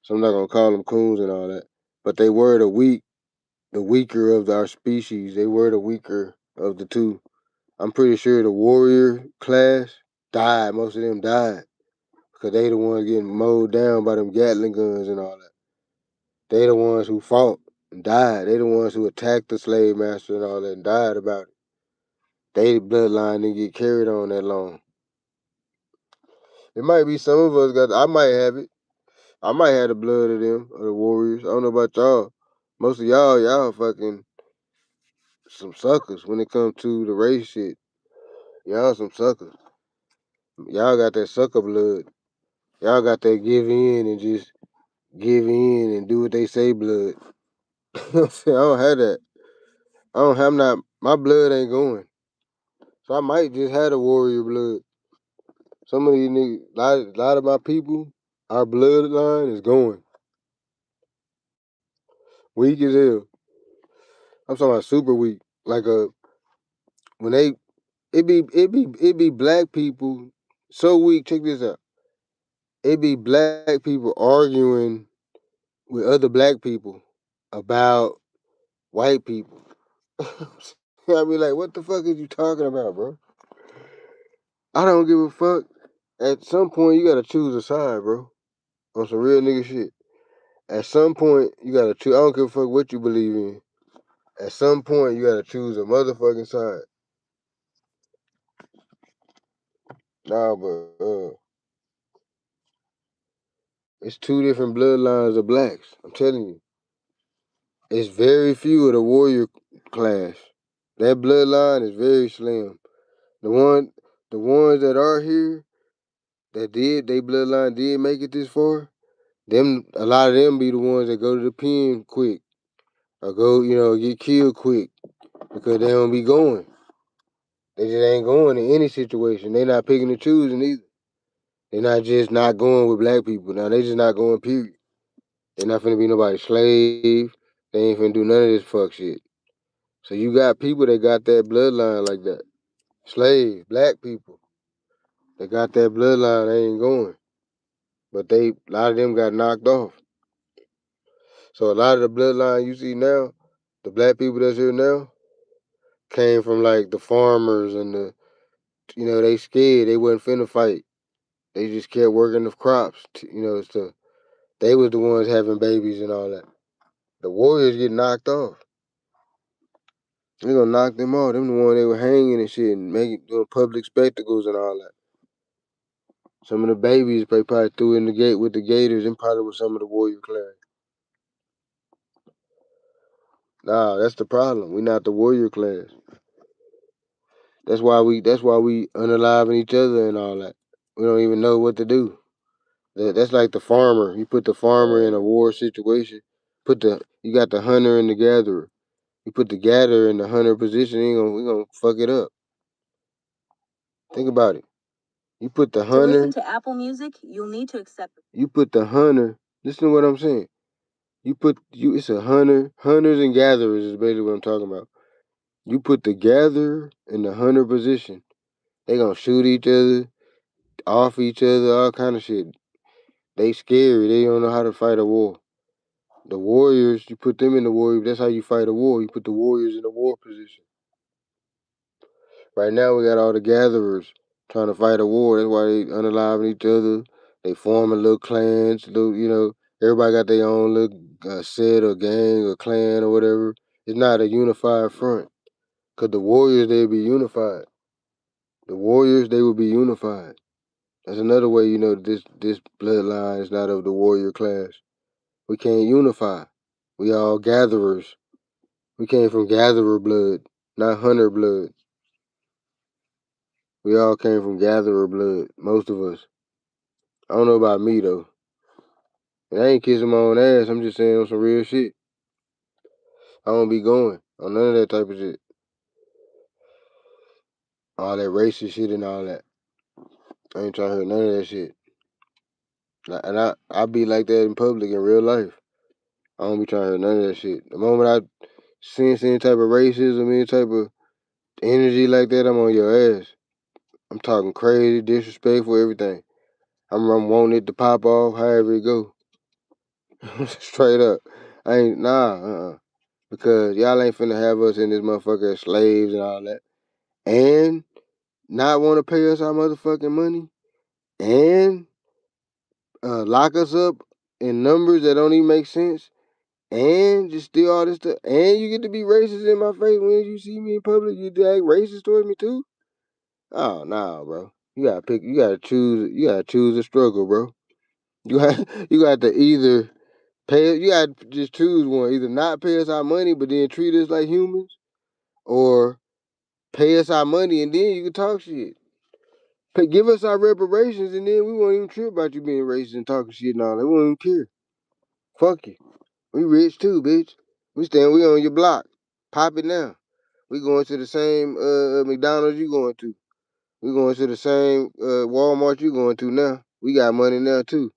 So I'm not gonna call them coons and all that. But they were the weaker of our species. They were the weaker of the two. I'm pretty sure the warrior class died. Most of them died because they the ones getting mowed down by them Gatling guns and all that. They the ones who fought and died. They the ones who attacked the slave master and all that and died about it. They bloodline didn't get carried on that long. It might be some of us got. I might have it. I might have the blood of them, of the warriors. I don't know about y'all. Most of y'all fucking some suckers when it comes to the race shit. Y'all some suckers. Y'all got that sucker blood. Y'all got that give in and just give in and do what they say blood. You know what I'm saying? I don't have that. I don't have not. My blood ain't going. So I might just have the warrior blood. Some of these niggas, a lot of my people, our bloodline is going. Weak as hell. I'm talking about super weak. Like when they it be black people so weak. Check this out. It be black people arguing with other black people about white people. I be like, what the fuck is you talking about, bro? I don't give a fuck. At some point, you gotta choose a side, bro. On some real nigga shit. At some point, you gotta choose. I don't give a fuck what you believe in. At some point, you gotta choose a motherfucking side. Nah, but it's two different bloodlines of blacks. I'm telling you. It's very few of the warrior class. That bloodline is very slim. The one, the ones that are here, they bloodline did make it this far. Them, a lot of them be the ones that go to the pen quick or go, get killed quick because they don't be going. They just ain't going in any situation. They not picking and choosing either. They not just not going with black people. Now they just not going. Period. They not finna be nobody's slave. They ain't finna do none of this fuck shit. So you got people that got that bloodline like that. Slaves, black people. They got that bloodline, they ain't going. But a lot of them got knocked off. So a lot of the bloodline you see now, the black people that's here now, came from like the farmers and they scared. They wasn't finna fight. They just kept working the crops, stuff. They was the ones having babies and all that. The warriors get knocked off. They gonna knock them off. Them the one they were hanging and shit and doing public spectacles and all that. Some of the babies they probably threw in the gate with the gators and probably with some of the warrior class. Nah, that's the problem. We not the warrior class. That's why we unaliving each other and all that. We don't even know what to do. That's like the farmer. You put the farmer in a war situation. You got the hunter and the gatherer. You put the gatherer in the hunter position, we gonna fuck it up. Think about it. You put the hunter. To listen to Apple Music, you'll need to accept. You put the hunter. Listen to what I'm saying. It's a hunter. Hunters and gatherers is basically what I'm talking about. You put the gatherer in the hunter position. They gonna shoot each other, off each other, all kind of shit. They scary. They don't know how to fight a war. The warriors, you put them in the warrior. That's how you fight a war. You put the warriors in the war position. Right now, we got all the gatherers trying to fight a war. That's why they unaliving each other. They forming little clans. Everybody got their own little set or gang or clan or whatever. It's not a unified front. Because the warriors, they'll be unified. The warriors, they will be unified. That's another way this bloodline is not of the warrior class. We can't unify. We all gatherers. We came from gatherer blood, not hunter blood. We all came from gatherer blood, most of us. I don't know about me though. And I ain't kissing my own ass. I'm just saying on some real shit. I don't be going on none of that type of shit. All that racist shit and all that. I ain't trying to hear none of that shit. And I be like that in public in real life. I don't be trying to hear none of that shit. The moment I sense any type of racism, any type of energy like that, I'm on your ass. I'm talking crazy, disrespectful, everything. I'm wanting it to pop off, however it go. Straight up. I ain't, because y'all ain't finna have us in this motherfucker as slaves and all that. And not want to pay us our motherfucking money. And lock us up in numbers that don't even make sense. And just steal all this stuff. And you get to be racist in my face when you see me in public. You act racist towards me too? Oh, nah, bro. You gotta choose a struggle, bro. You got to either pay, you got to just choose one. Either not pay us our money, but then treat us like humans, or pay us our money and then you can talk shit. Give us our reparations and then we won't even trip about you being racist and talking shit and all that. We won't even care. Fuck you. We rich too, bitch. We on your block. Pop it now. We going to the same McDonald's you going to. We going to the same Walmart you going to now. We got money now too.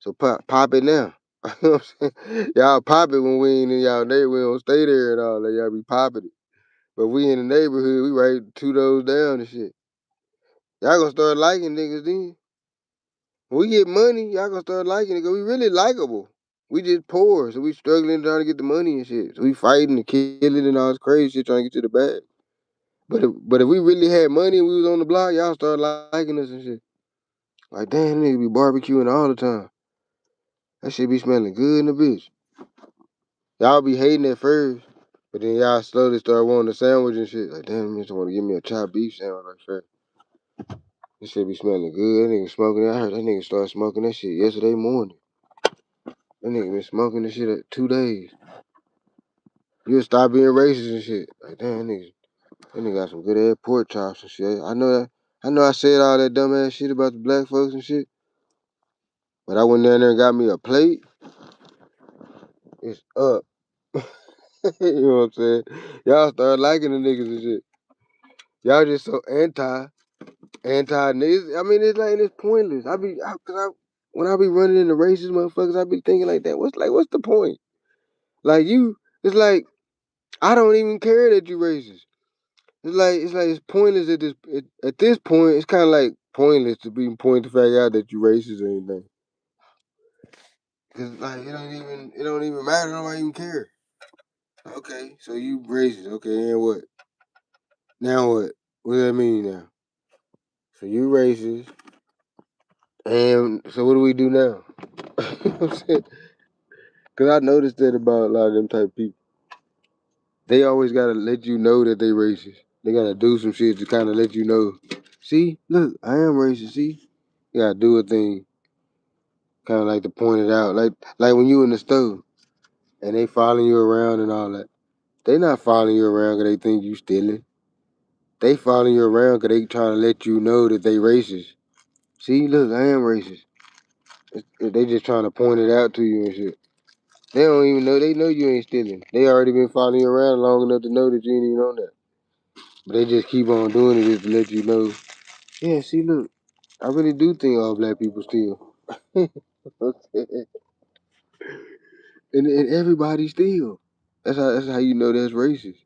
So pop it now. You know what I'm saying? Y'all pop it when we ain't in y'all neighborhood. We don't stay there and all that. Y'all be popping it. But we in the neighborhood, we right 2 doors down and shit. Y'all gonna start liking niggas then. When we get money, y'all gonna start liking it because we really likable. We just poor, so we struggling trying to get the money and shit. So we fighting and killing and all this crazy shit trying to get to the bag. But if we really had money and we was on the block, y'all start liking us and shit. Like, damn, nigga be barbecuing all the time. That shit be smelling good in the bitch. Y'all be hating at first, but then y'all slowly start wanting a sandwich and shit. Like, damn, bitch, I want to give me a chopped beef sandwich like that. This shit be smelling good. That nigga smoking. I heard that nigga start smoking that shit yesterday morning. That nigga been smoking this shit at 2 days. You'll stop being racist and shit. Like, damn, that nigga got some good ass pork chops and shit. I know I said all that dumb ass shit about the black folks and shit. But I went down there and got me a plate. It's up. You know what I'm saying? Y'all start liking the niggas and shit. Y'all just so anti niggas. I mean, it's pointless. When I be running into racist motherfuckers, I be thinking like that. What's the point? Like it's like I don't even care that you racist. It's pointless at this point. It's kind of like pointless to be point to figure out that you racist or anything. Cause like it don't even matter. Nobody even care. Okay, so you racist. Okay, and what? Now what? What does that mean now? So you racist, and so what do we do now? You know what I'm saying? Cause I noticed that about a lot of them type of people. They always gotta let you know that they racist. They gotta do some shit to kind of let you know. See, look, I am racist. See, you gotta do a thing, kind of like to point it out, like when you in the store and they following you around and all that. They not following you around because they think you stealing. They following you around because they trying to let you know that they racist. See, look, I am racist. They just trying to point it out to you and shit. They don't even know. They know you ain't stealing. They already been following you around long enough to know that you ain't even on that. But they just keep on doing it just to let you know. Yeah, see, look, I really do think all black people steal. and everybody steal. That's how you know that's racist.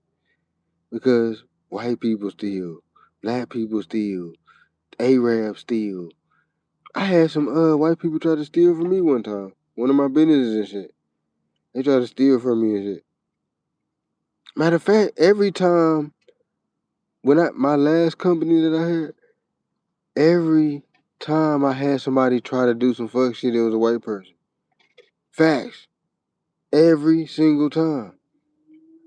Because white people steal, black people steal, Arabs steal. I had some white people try to steal from me one time. One of my businesses and shit. They tried to steal from me and shit. Matter of fact, every time my last company that I had, every time I had somebody try to do some fuck shit, it was a white person. Facts. Every single time.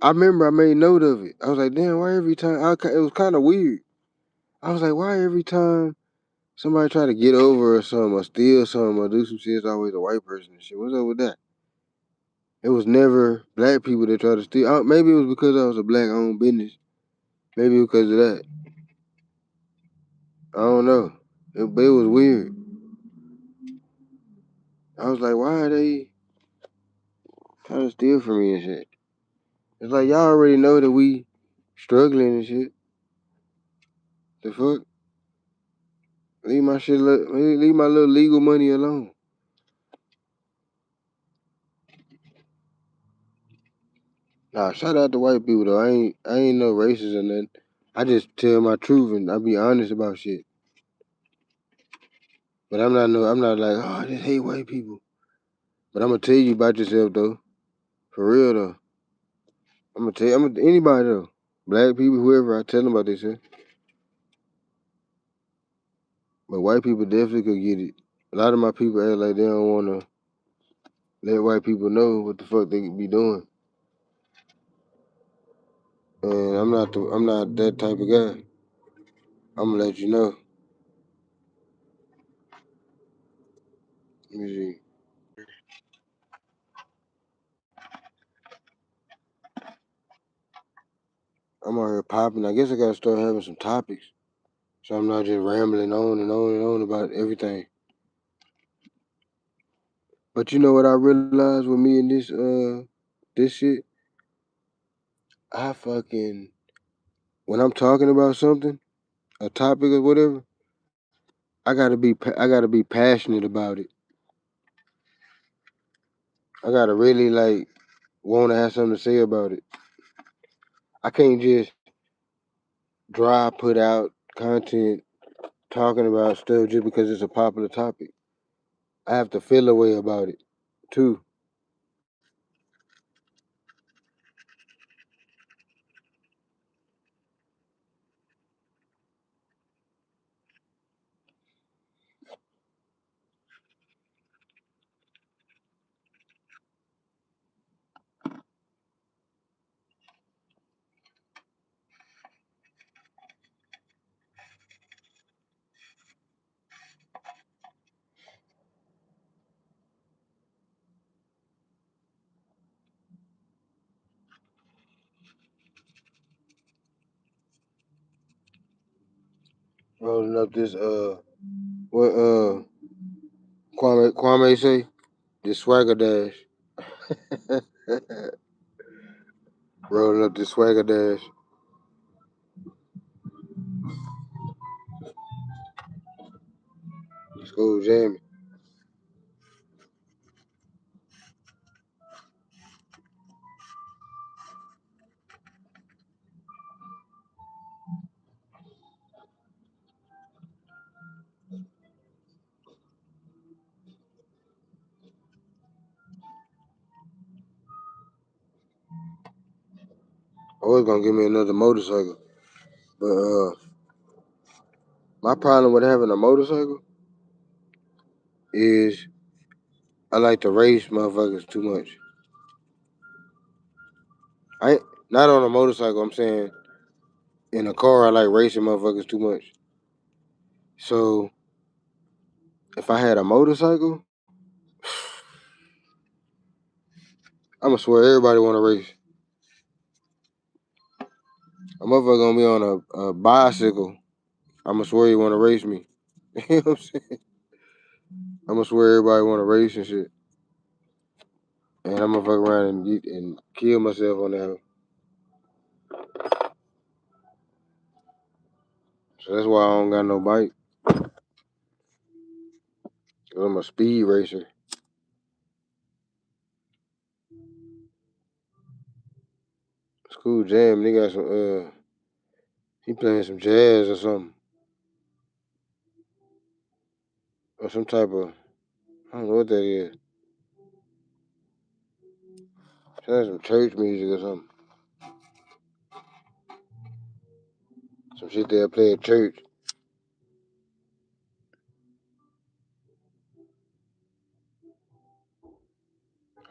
I remember I made note of it. I was like, damn, why every time? It was kind of weird. I was like, why every time somebody try to get over or something, or steal something, or do some shit, it's always a white person and shit. What's up with that? It was never black people that tried to steal. Maybe it was because I was a black-owned business. Maybe because of that. I don't know. But it was weird. I was like, why are they trying to steal from me and shit? It's like y'all already know that we struggling and shit. The fuck? Leave my shit, leave my little legal money alone. Nah, shout out to white people though. I ain't no racist or nothing. I just tell my truth and I be honest about shit. But I'm not like, oh, I just hate white people. But I'm gonna tell you about yourself though. For real though. I'm gonna tell you, anybody though. Black people, whoever, I tell them about this shit. But white people definitely could get it. A lot of my people act like they don't wanna let white people know what the fuck they could be doing. And I'm not that type of guy. I'm gonna let you know. Let me see. I'm out here popping. I guess I gotta start having some topics. So I'm not just rambling on and on and on about everything. But you know what I realized with me and this shit? I fucking when I'm talking about something, a topic or whatever, I gotta be passionate about it. I gotta really like want to have something to say about it. I can't just dry put out content talking about stuff just because it's a popular topic. I have to feel a way about it too. Rolling up this what Kwame say? This swagger dash. Rolling up this swagger dash. School jamming. I was gonna give me another motorcycle. But my problem with having a motorcycle is I like to race motherfuckers too much. I ain't, not on a motorcycle, I'm saying in a car I like racing motherfuckers too much. So if I had a motorcycle, I'ma swear everybody wanna race. A motherfucker gonna be on a bicycle. I'ma swear you wanna race me. You know what I'm saying? I'ma swear everybody wanna race and shit. And I'ma fuck around and kill myself on that. So that's why I don't got no bike. Cause I'm a speed racer. School jam, they got some he playing some jazz or something. Or some type of I don't know what that is. Sounds some church music or something. Some shit they'll play at church.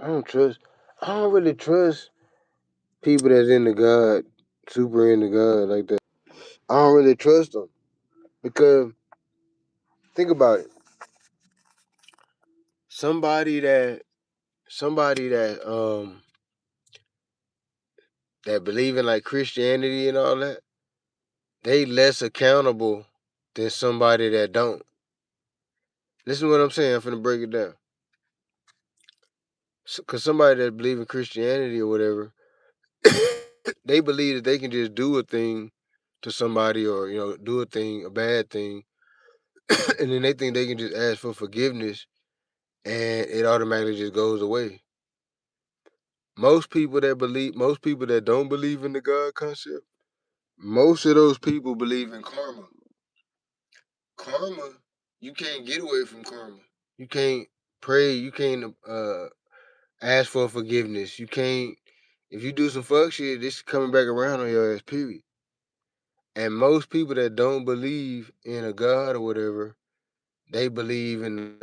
I don't trust I don't really trust people that's into God, super into God like that. I don't really trust them. Because think about it. Somebody that believe in like Christianity and all that, they less accountable than somebody that don't. Listen to what I'm saying. I'm finna break it down. Cause somebody that believe in Christianity or whatever, they believe that they can just do a thing to somebody or do a bad thing, and then they think they can just ask for forgiveness and it automatically just goes away. Most people that don't believe in the God concept, most of those people believe in karma. Karma, you can't get away from karma. You can't pray. You can't ask for forgiveness. You can't. If you do some fuck shit, this is coming back around on your ass. Period. And most people that don't believe in a God or whatever, they believe in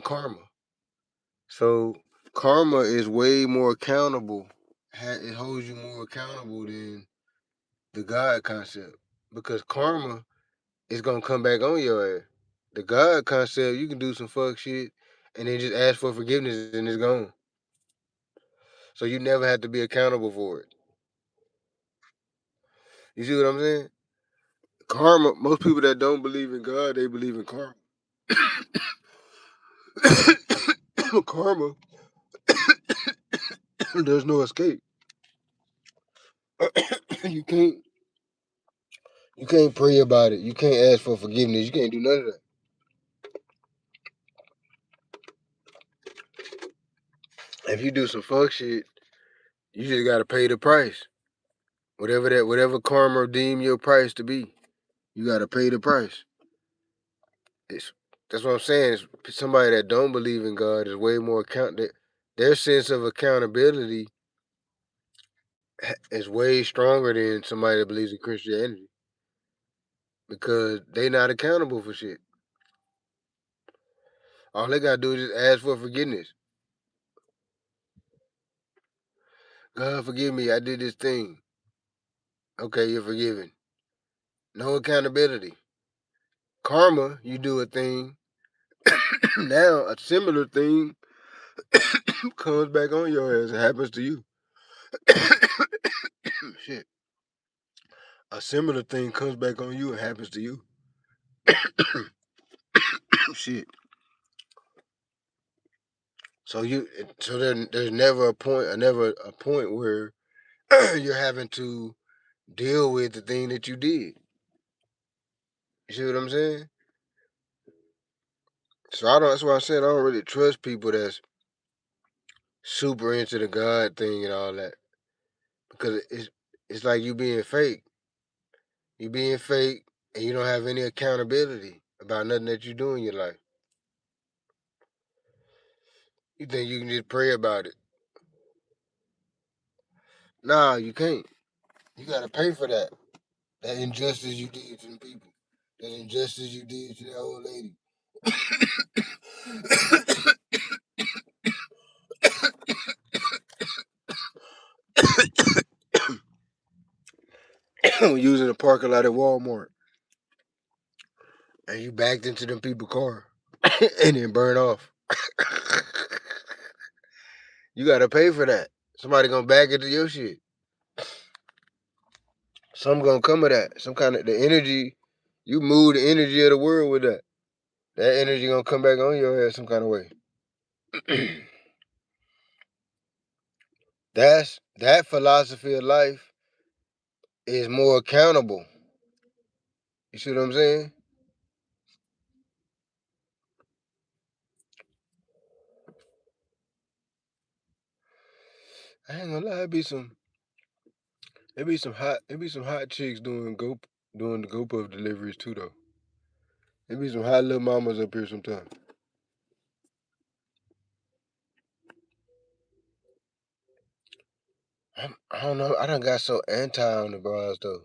karma. So karma is way more accountable. It holds you more accountable than the God concept, because karma is gonna come back on your ass. The God concept, you can do some fuck shit and then just ask for forgiveness and it's gone. So you never have to be accountable for it. You see what I'm saying? Karma. Most people that don't believe in God, they believe in karma. Karma. There's no escape. you can't. You can't pray about it. You can't ask for forgiveness. You can't do none of that. If you do some fuck shit, you just gotta pay the price. Whatever karma deem your price to be, you gotta pay the price. That's what I'm saying. It's somebody that don't believe in God is way more their sense of accountability is way stronger than somebody that believes in Christianity, because they not accountable for shit. All they gotta do is just ask for forgiveness. God, forgive me. I did this thing. Okay, you're forgiven. No accountability. Karma, you do a thing. Now a similar thing comes back on your ass. It happens to you. Shit. A similar thing comes back on you and happens to you. Shit. So there's never a point where you're having to deal with the thing that you did. You see what I'm saying? So that's why I said I don't really trust people that's super into the God thing and all that, because it's like you being fake. You being fake and you don't have any accountability about nothing that you do in your life. You think you can just pray about it? Nah, you can't. You gotta pay for that. That injustice you did to the people. That injustice you did to that old lady. Using the parking lot at Walmart. And you backed into them people's car. And then burn off. You gotta pay for that. Somebody gonna back into your shit. Something gonna come of that. Some kind of the energy. You move the energy of the world with that. That energy gonna come back on your head some kind of way. That philosophy of life is more accountable. You see what I'm saying? I ain't gonna lie, it be some hot chicks doing the GoPuff deliveries too though. It be some hot little mamas up here sometimes. I don't know. I done got so anti on the bras though,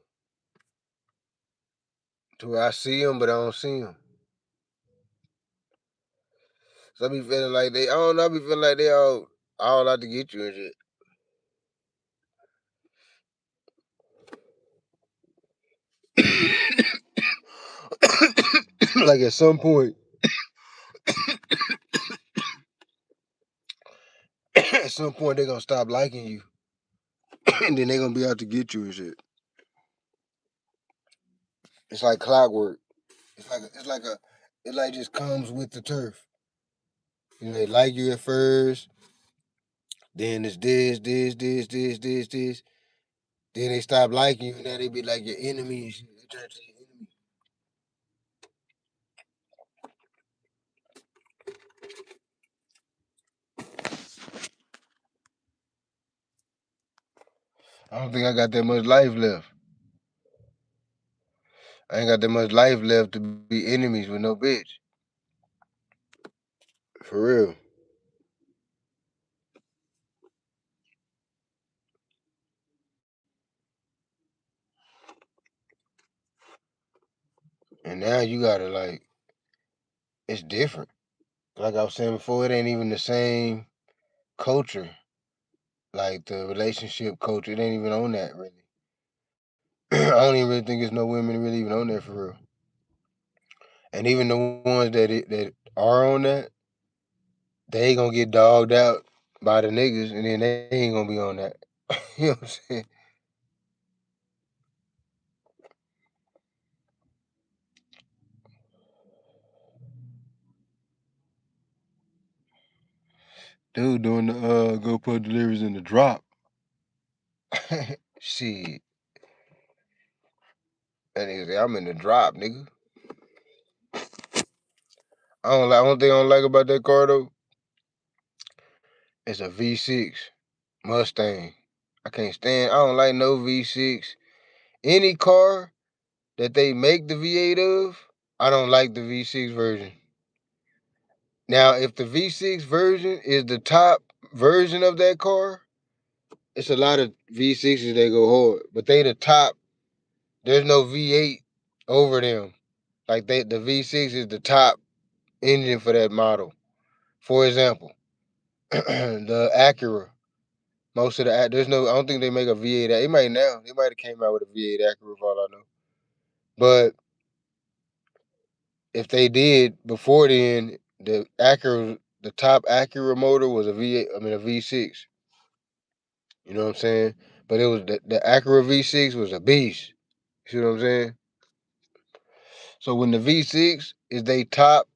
to where I see them but I don't see them. So I be feeling like I don't know. I be feeling like they all out to get you and shit. Like at some point, they're gonna stop liking you, and then they're gonna be out to get you and shit. It's like clockwork. It like just comes with the turf. You know, they like you at first, then it's this. Then they stop liking you, and now they be like your enemy and shit. They turn to your enemy. I don't think I got that much life left. I ain't got that much life left to be enemies with no bitch. For real. And now you gotta like, it's different. Like I was saying before, it ain't even the same culture. Like the relationship culture, it ain't even on that really. I don't even really think there's no women really even on that for real. And even the ones that are on that, they gonna get dogged out by the niggas, and then they ain't gonna be on that. You know what I'm saying? Dude doing the GoPro deliveries in the drop. Shit. That nigga say, I'm in the drop, nigga. Only thing I don't like about that car though, it's a V6 Mustang. I don't like no V6. Any car that they make the V8 of, I don't like the V6 version. Now, if the V6 version is the top version of that car, it's a lot of V6s that go hard, but they the top. There's no V8 over them. Like the V6 is the top engine for that model. For example, the Acura. There's no. I don't think they make a V8. They might now. They might have came out with a V8 Acura for all I know. But if they did before then, the top Acura motor was a V8. I mean a V6. You know what I'm saying? But it was the Acura V6 was a beast. You see what I'm saying? So when the V6 is they top,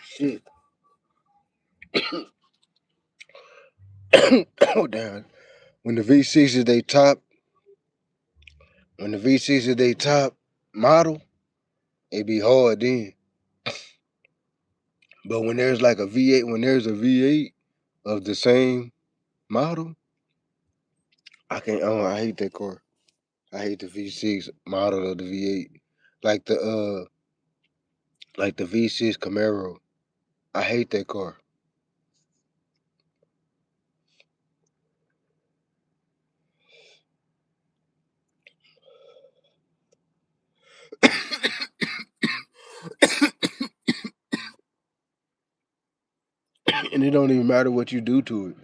shit. Oh damn. When the V6 is they top, when the V6 is they top model, it be hard then. But when there's like a V8, when there's a V8 of the same model, I can't. Oh, I hate that car. I hate the V6 model of the V8, like the V6 Camaro. I hate that car. And it don't even matter what you do to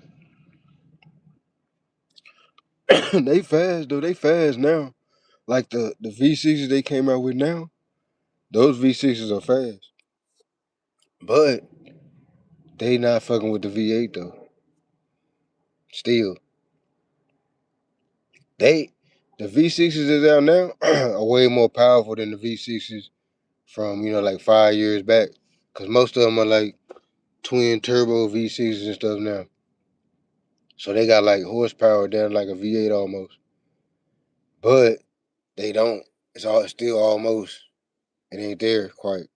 it. They fast though. They fast now. Like the V6s they came out with now, those V6s are fast. But they not fucking with the V8 though. Still, the V6s that's out now are way more powerful than the V6s from like 5 years back. Cause most of them are like twin turbo V6s and stuff now. So they got like horsepower down like a V8 almost. But they don't. It's still almost. It ain't there quite.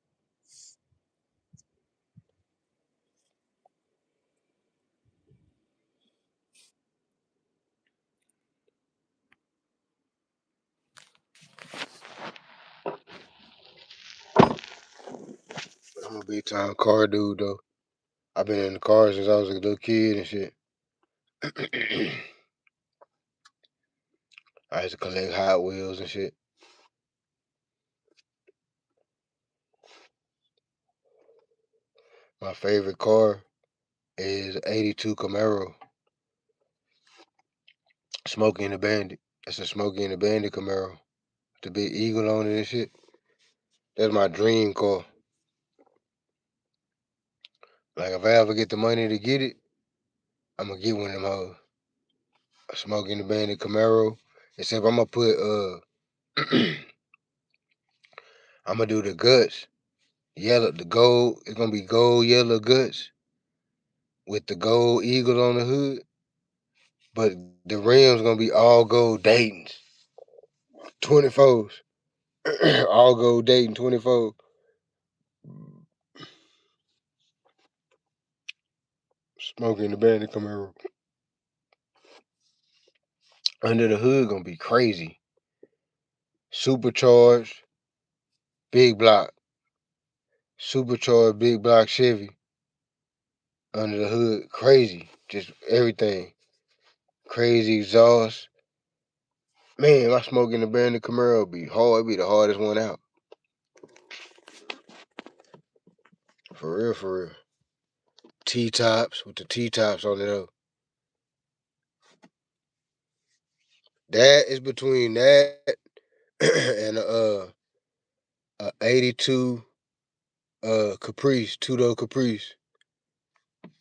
I'm a big time car dude though. I've been in the car since I was a little kid and shit. I used to collect Hot Wheels and shit. My favorite car is '82 Camaro, Smokey and the Bandit. That's a Smokey and the Bandit Camaro. The big eagle on it and shit. That's my dream car. Like if I ever get the money to get it, I'm gonna get one of them hoes. A Smokey and the Bandit Camaro. Except I'm gonna put I'm gonna do the guts. Yellow, the gold, it's gonna be gold yellow guts with the gold eagle on the hood. But the rims gonna be all gold Dayton's. 24s. All gold Dayton 24. Smoking the Bandit Camaro. Under the hood gonna be crazy. Supercharged, big block. supercharged big block Chevy under the hood. Crazy. Just everything. Crazy exhaust. Man, my smoke in the Bandit Camaro be hard. It be the hardest one out. For real, for real. T-tops with the T-tops on it though. That is between that and a 82 Caprice, two-door Caprice.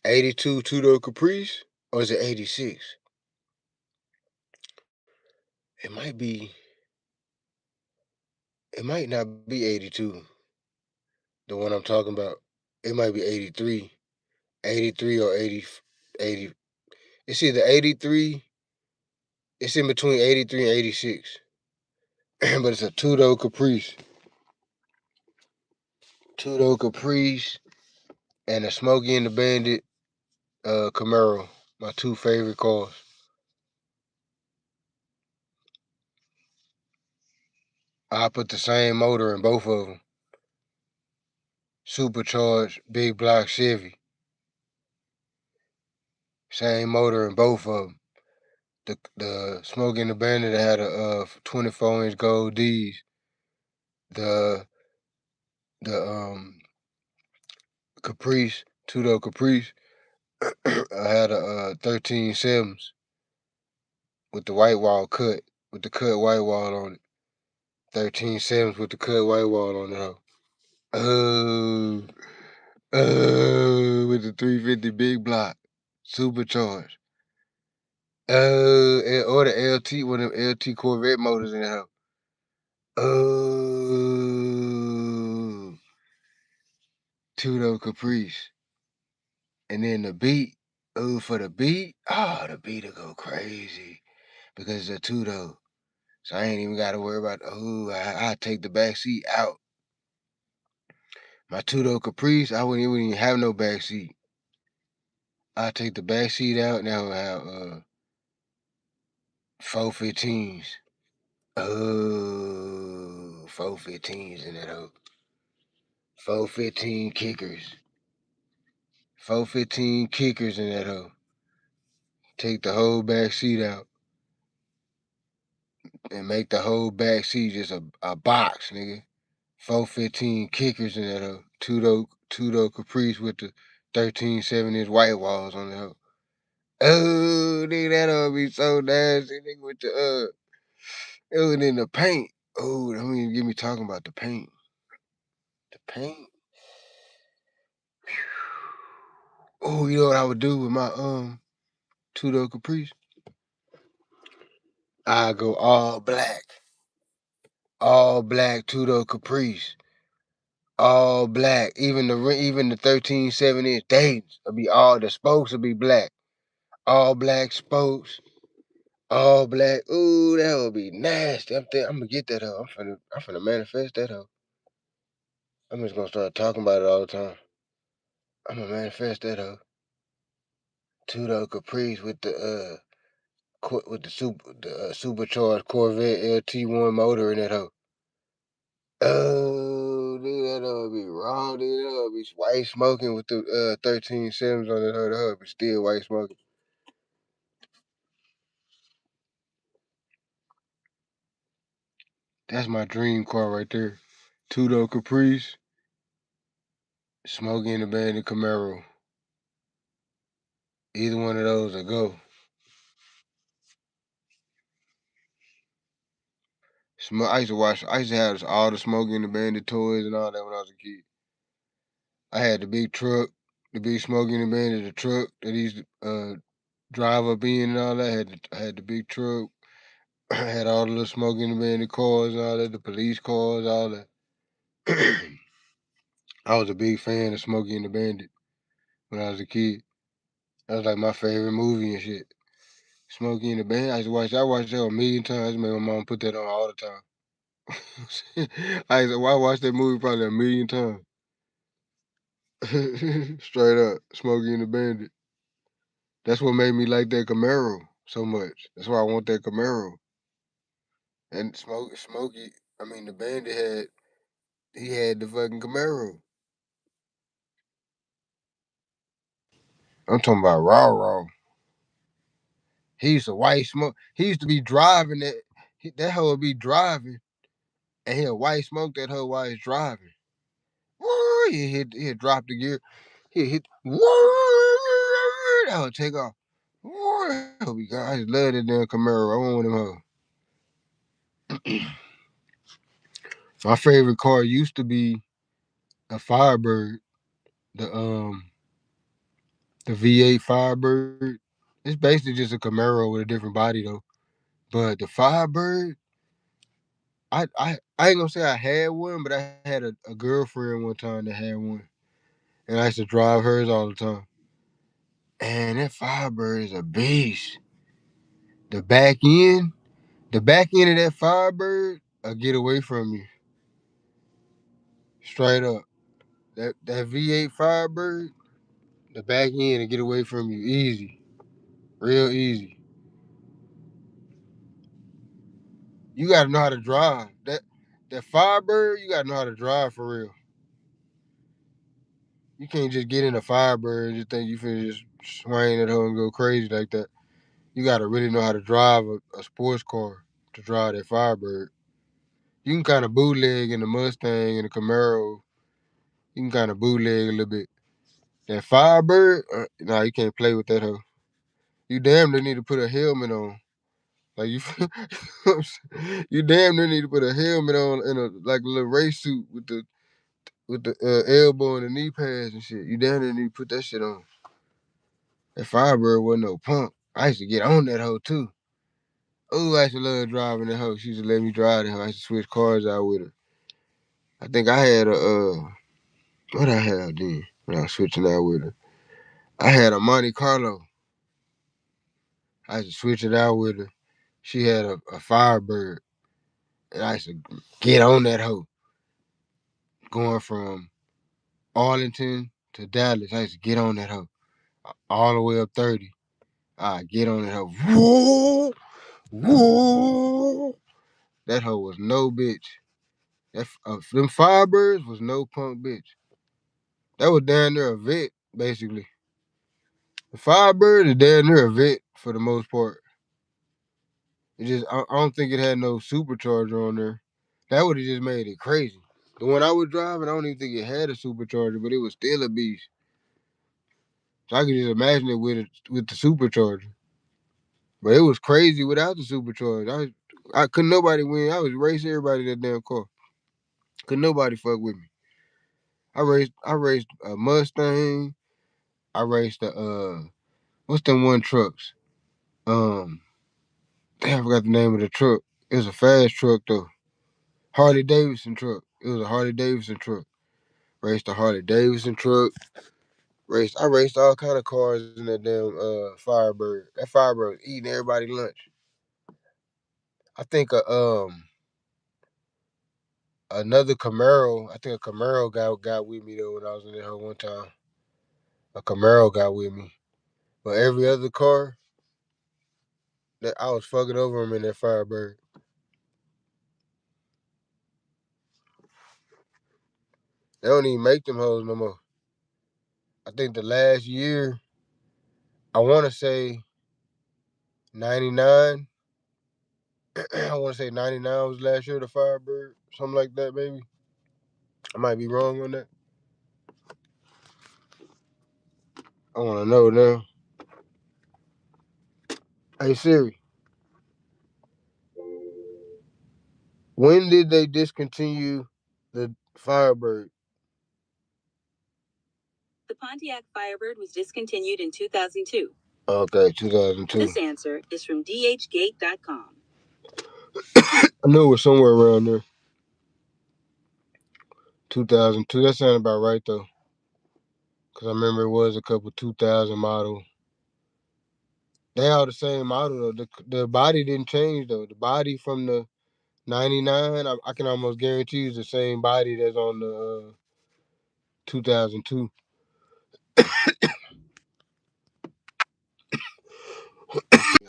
82 two-door Caprice? Or is it 86? It might be. It might not be 82. The one I'm talking about. It might be 83. 83 or 80. It's either 83. It's in between 83 and 86. But it's a two-door Caprice. Two-door Caprice and a Smokey and the Bandit Camaro. My two favorite cars. I put the same motor in both of them. Supercharged big block Chevy. Same motor in both of them. The Smokey and the Bandit had a 24-inch gold D's. The Caprice, two-door Caprice, I had a 13 Sims with the white wall cut, with the cut white wall on it. 13 Sims with the cut white wall on it. With the 350 big block, supercharged. Or the LT, one of them LT Corvette motors in the house. Two-door Caprice. And then the beat, for the beat, the beat will go crazy because it's a two-door. So I ain't even got to worry about, I take the back seat out. My two-door Caprice, I wouldn't even have no back seat. I take the back seat out and I would have 415s. 415s in that hoe. 415 kickers. 415 kickers in that hoe. Take the whole back seat out. And make the whole back seat just a box, nigga. 415 kickers in that hoe. Two-door Caprice with the 13 7-inch white walls on the hoe. Oh, nigga, that'll be so nasty, nigga, with the it was in the paint. Oh, don't even get me talking about the paint. The paint. Oh, you know what I would do with my two-door Caprice? I go all black. All black two-door Caprice. All black. Even the 13 7-inch Dayton's will be all the spokes will be black. All black spokes. All black. Ooh, that would be nasty. I'm gonna get that hoe. I'm finna manifest that hoe. I'm just gonna start talking about it all the time. I'm gonna manifest that hoe. Two-door Caprice with the supercharged Corvette LT1 motor in that hoe. Oh, dude, that would be raw, dude. That would be white smoking with the 13 Sims on that hoe. That would be still white smoking. That's my dream car right there. Two-door Caprice, Smokey and the Bandit Camaro. Either one of those will go. I used to have all the Smokey and the Bandit toys and all that when I was a kid. I had the big truck, the big Smokey and the Bandit, the truck that he used to drive up in and all that. I had the big truck. I had all the little Smokey and the Bandit cars and all that, the police cars, all that. I was a big fan of Smokey and the Bandit when I was a kid. That was like my favorite movie and shit. Smokey and the Bandit. I watched that a million times. My mom put that on all the time. I watched that movie probably a million times. Straight up, Smokey and the Bandit. That's what made me like that Camaro so much. That's why I want that Camaro. And Smokey, the Bandit he had the fucking Camaro. I'm talking about raw. He used to white smoke. He used to be driving that. That hoe would be driving, and he'll white smoke that hoe while he's driving. Woo! He'd drop the gear. He'd hit. Woo! That would take off. Woo! I just love that damn Camaro. I want one of them hoes. My favorite car used to be a Firebird. The the V8 Firebird. It's basically just a Camaro with a different body though. But the Firebird, I ain't gonna say I had one, but I had a girlfriend one time that had one, and I used to drive hers all the time. And that Firebird is a beast. The back end, the back end of that Firebird, will get away from you straight up. That V8 Firebird, the back end will get away from you easy, real easy. You gotta know how to drive. That Firebird, you gotta know how to drive for real. You can't just get in a Firebird and just think you finna just swing that hoe and go crazy like that. You gotta really know how to drive a sports car to drive that Firebird. You can kind of bootleg in the Mustang and the Camaro. You can kind of bootleg a little bit. That Firebird, nah, you can't play with that hoe. You damn near need to put a helmet on. Like you, you damn near need to put a helmet on in a like a little race suit with the elbow and the knee pads and shit. You damn near need to put that shit on. That Firebird wasn't no punk. I used to get on that hoe too. Oh, I used to love driving that hoe. She used to let me drive that hoe. I used to switch cars out with her. I think I had a what I had then when I was switching out with her. I had a Monte Carlo. I used to switch it out with her. She had a Firebird, and I used to get on that hoe. Going from Arlington to Dallas, I used to get on that hoe all the way up 30. I get on that hoe. Whoa, whoa. That hoe was no bitch. Them Firebirds was no punk bitch. That was down there a vet, basically. The Firebird is down there a vet for the most part. It just I don't think it had no supercharger on there. That would have just made it crazy. The one I was driving, I don't even think it had a supercharger, but it was still a beast. So I could just imagine it with the supercharger. But it was crazy without the supercharger. I couldn't nobody win. I was racing everybody that damn car. Couldn't nobody fuck with me. I raced a Mustang. I raced a what's them one trucks? Um damn, I forgot the name of the truck. It was a fast truck though. Harley Davidson truck. It was a Harley Davidson truck. Raced a Harley Davidson truck. I raced all kind of cars in that damn Firebird. That Firebird was eating everybody lunch. I think another Camaro. I think a Camaro got with me though when I was in there one time. A Camaro got with me, but every other car that I was fucking over them in that Firebird. They don't even make them hoes no more. I think the last year, I want to say 99. I want to say 99 was last year, the Firebird. Something like that, maybe. I might be wrong on that. I want to know now. Hey, Siri, when did they discontinue the Firebird? The Pontiac Firebird was discontinued in 2002. Okay, 2002. This answer is from dhgate.com. I knew it was somewhere around there. 2002. That sounded about right, though. Because I remember it was a couple 2000 model. They all the same model, though. The body didn't change, though. The body from the 99, I can almost guarantee is the same body that's on the 2002.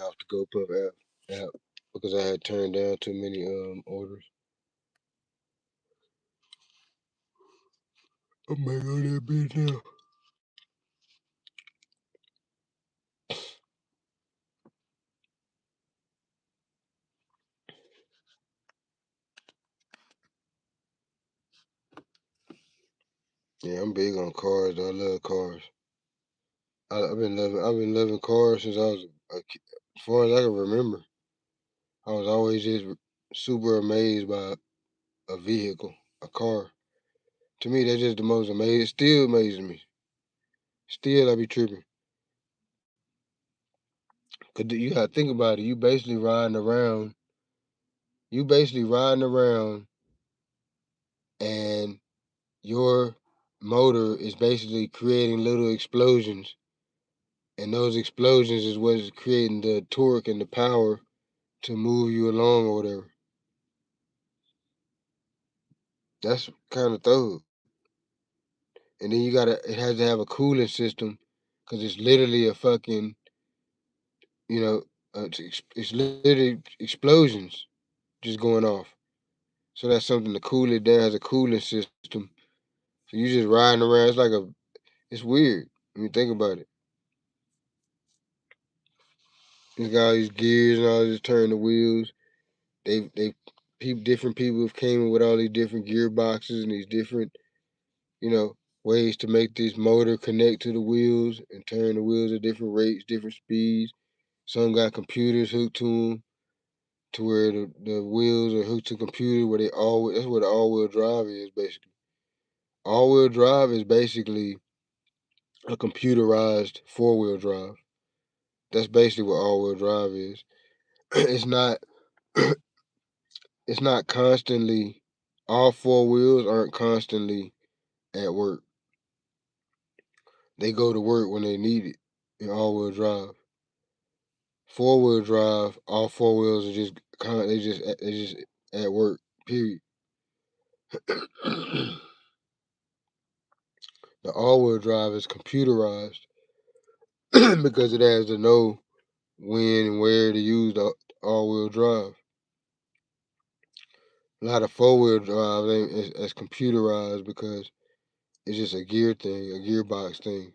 Off the GoPro app because I had turned down too many orders. I'm back on that bitch now. Yeah, I'm big on cars. Though. I love cars. I've been loving cars since I was as far as I can remember. I was always just super amazed by a vehicle, a car. To me, that's just the most amazing. It still amazes me. Still, I be tripping. Cause you gotta think about it. You basically riding around. You basically riding around, and your motor is basically creating little explosions, and those explosions is what's creating the torque and the power to move you along or whatever. That's kind of thug. And then it has to have a cooling system, because it's literally a fucking, you know, it's literally explosions just going off. So that's something to cool it down. Has a cooling system. So you just riding around. It's weird when you think about it. It's got all these gears and all this turn the wheels. Different people have came in with all these different gearboxes and these different, you know, ways to make this motor connect to the wheels and turn the wheels at different rates, different speeds. Some got computers hooked to them to where the wheels are hooked to computer where that's what the all-wheel drive is basically. All-wheel drive is basically a computerized four-wheel drive. That's basically what all-wheel drive is. it's not it's not constantly all four wheels aren't constantly at work. They go to work when they need it in all-wheel drive. Four-wheel drive, all four wheels are just at work. Period. The all-wheel drive is computerized because it has to know when and where to use the all-wheel drive. A lot of four-wheel drive ain't as computerized because it's just a gear thing, a gearbox thing.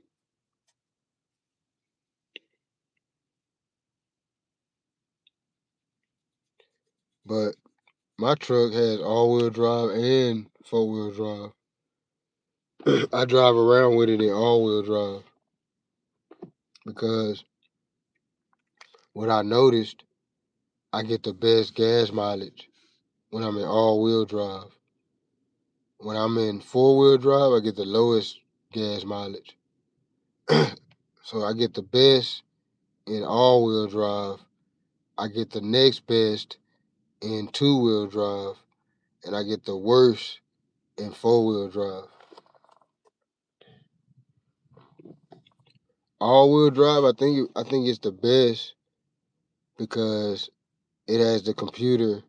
But my truck has all-wheel drive and four-wheel drive. I drive around with it in all-wheel drive because what I noticed, I get the best gas mileage when I'm in all-wheel drive. When I'm in four-wheel drive, I get the lowest gas mileage. So I get the best in all-wheel drive. I get the next best in two-wheel drive, and I get the worst in four-wheel drive. All-wheel drive, I think it's the best because it has the computer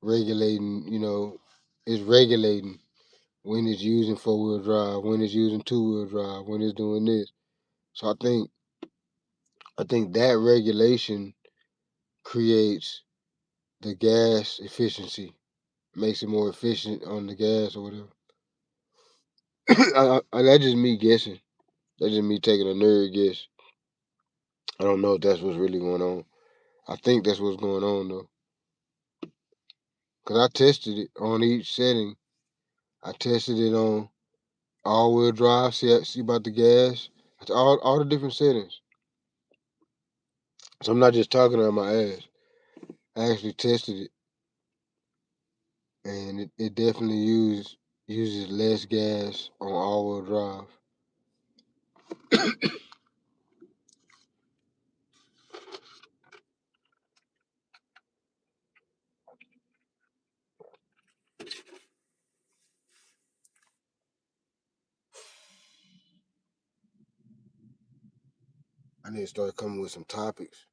regulating. It's regulating when it's using four-wheel drive, when it's using two-wheel drive, when it's doing this. So I think that regulation creates the gas efficiency, makes it more efficient on the gas or whatever. That's just me guessing. That's just me taking a nerd guess. I don't know if that's what's really going on. I think that's what's going on though, cause I tested it on each setting. I tested it on all-wheel drive. See about the gas. It's all the different settings. So I'm not just talking out my ass. I actually tested it, and it definitely uses less gas on all-wheel drive. I need to start coming with some topics.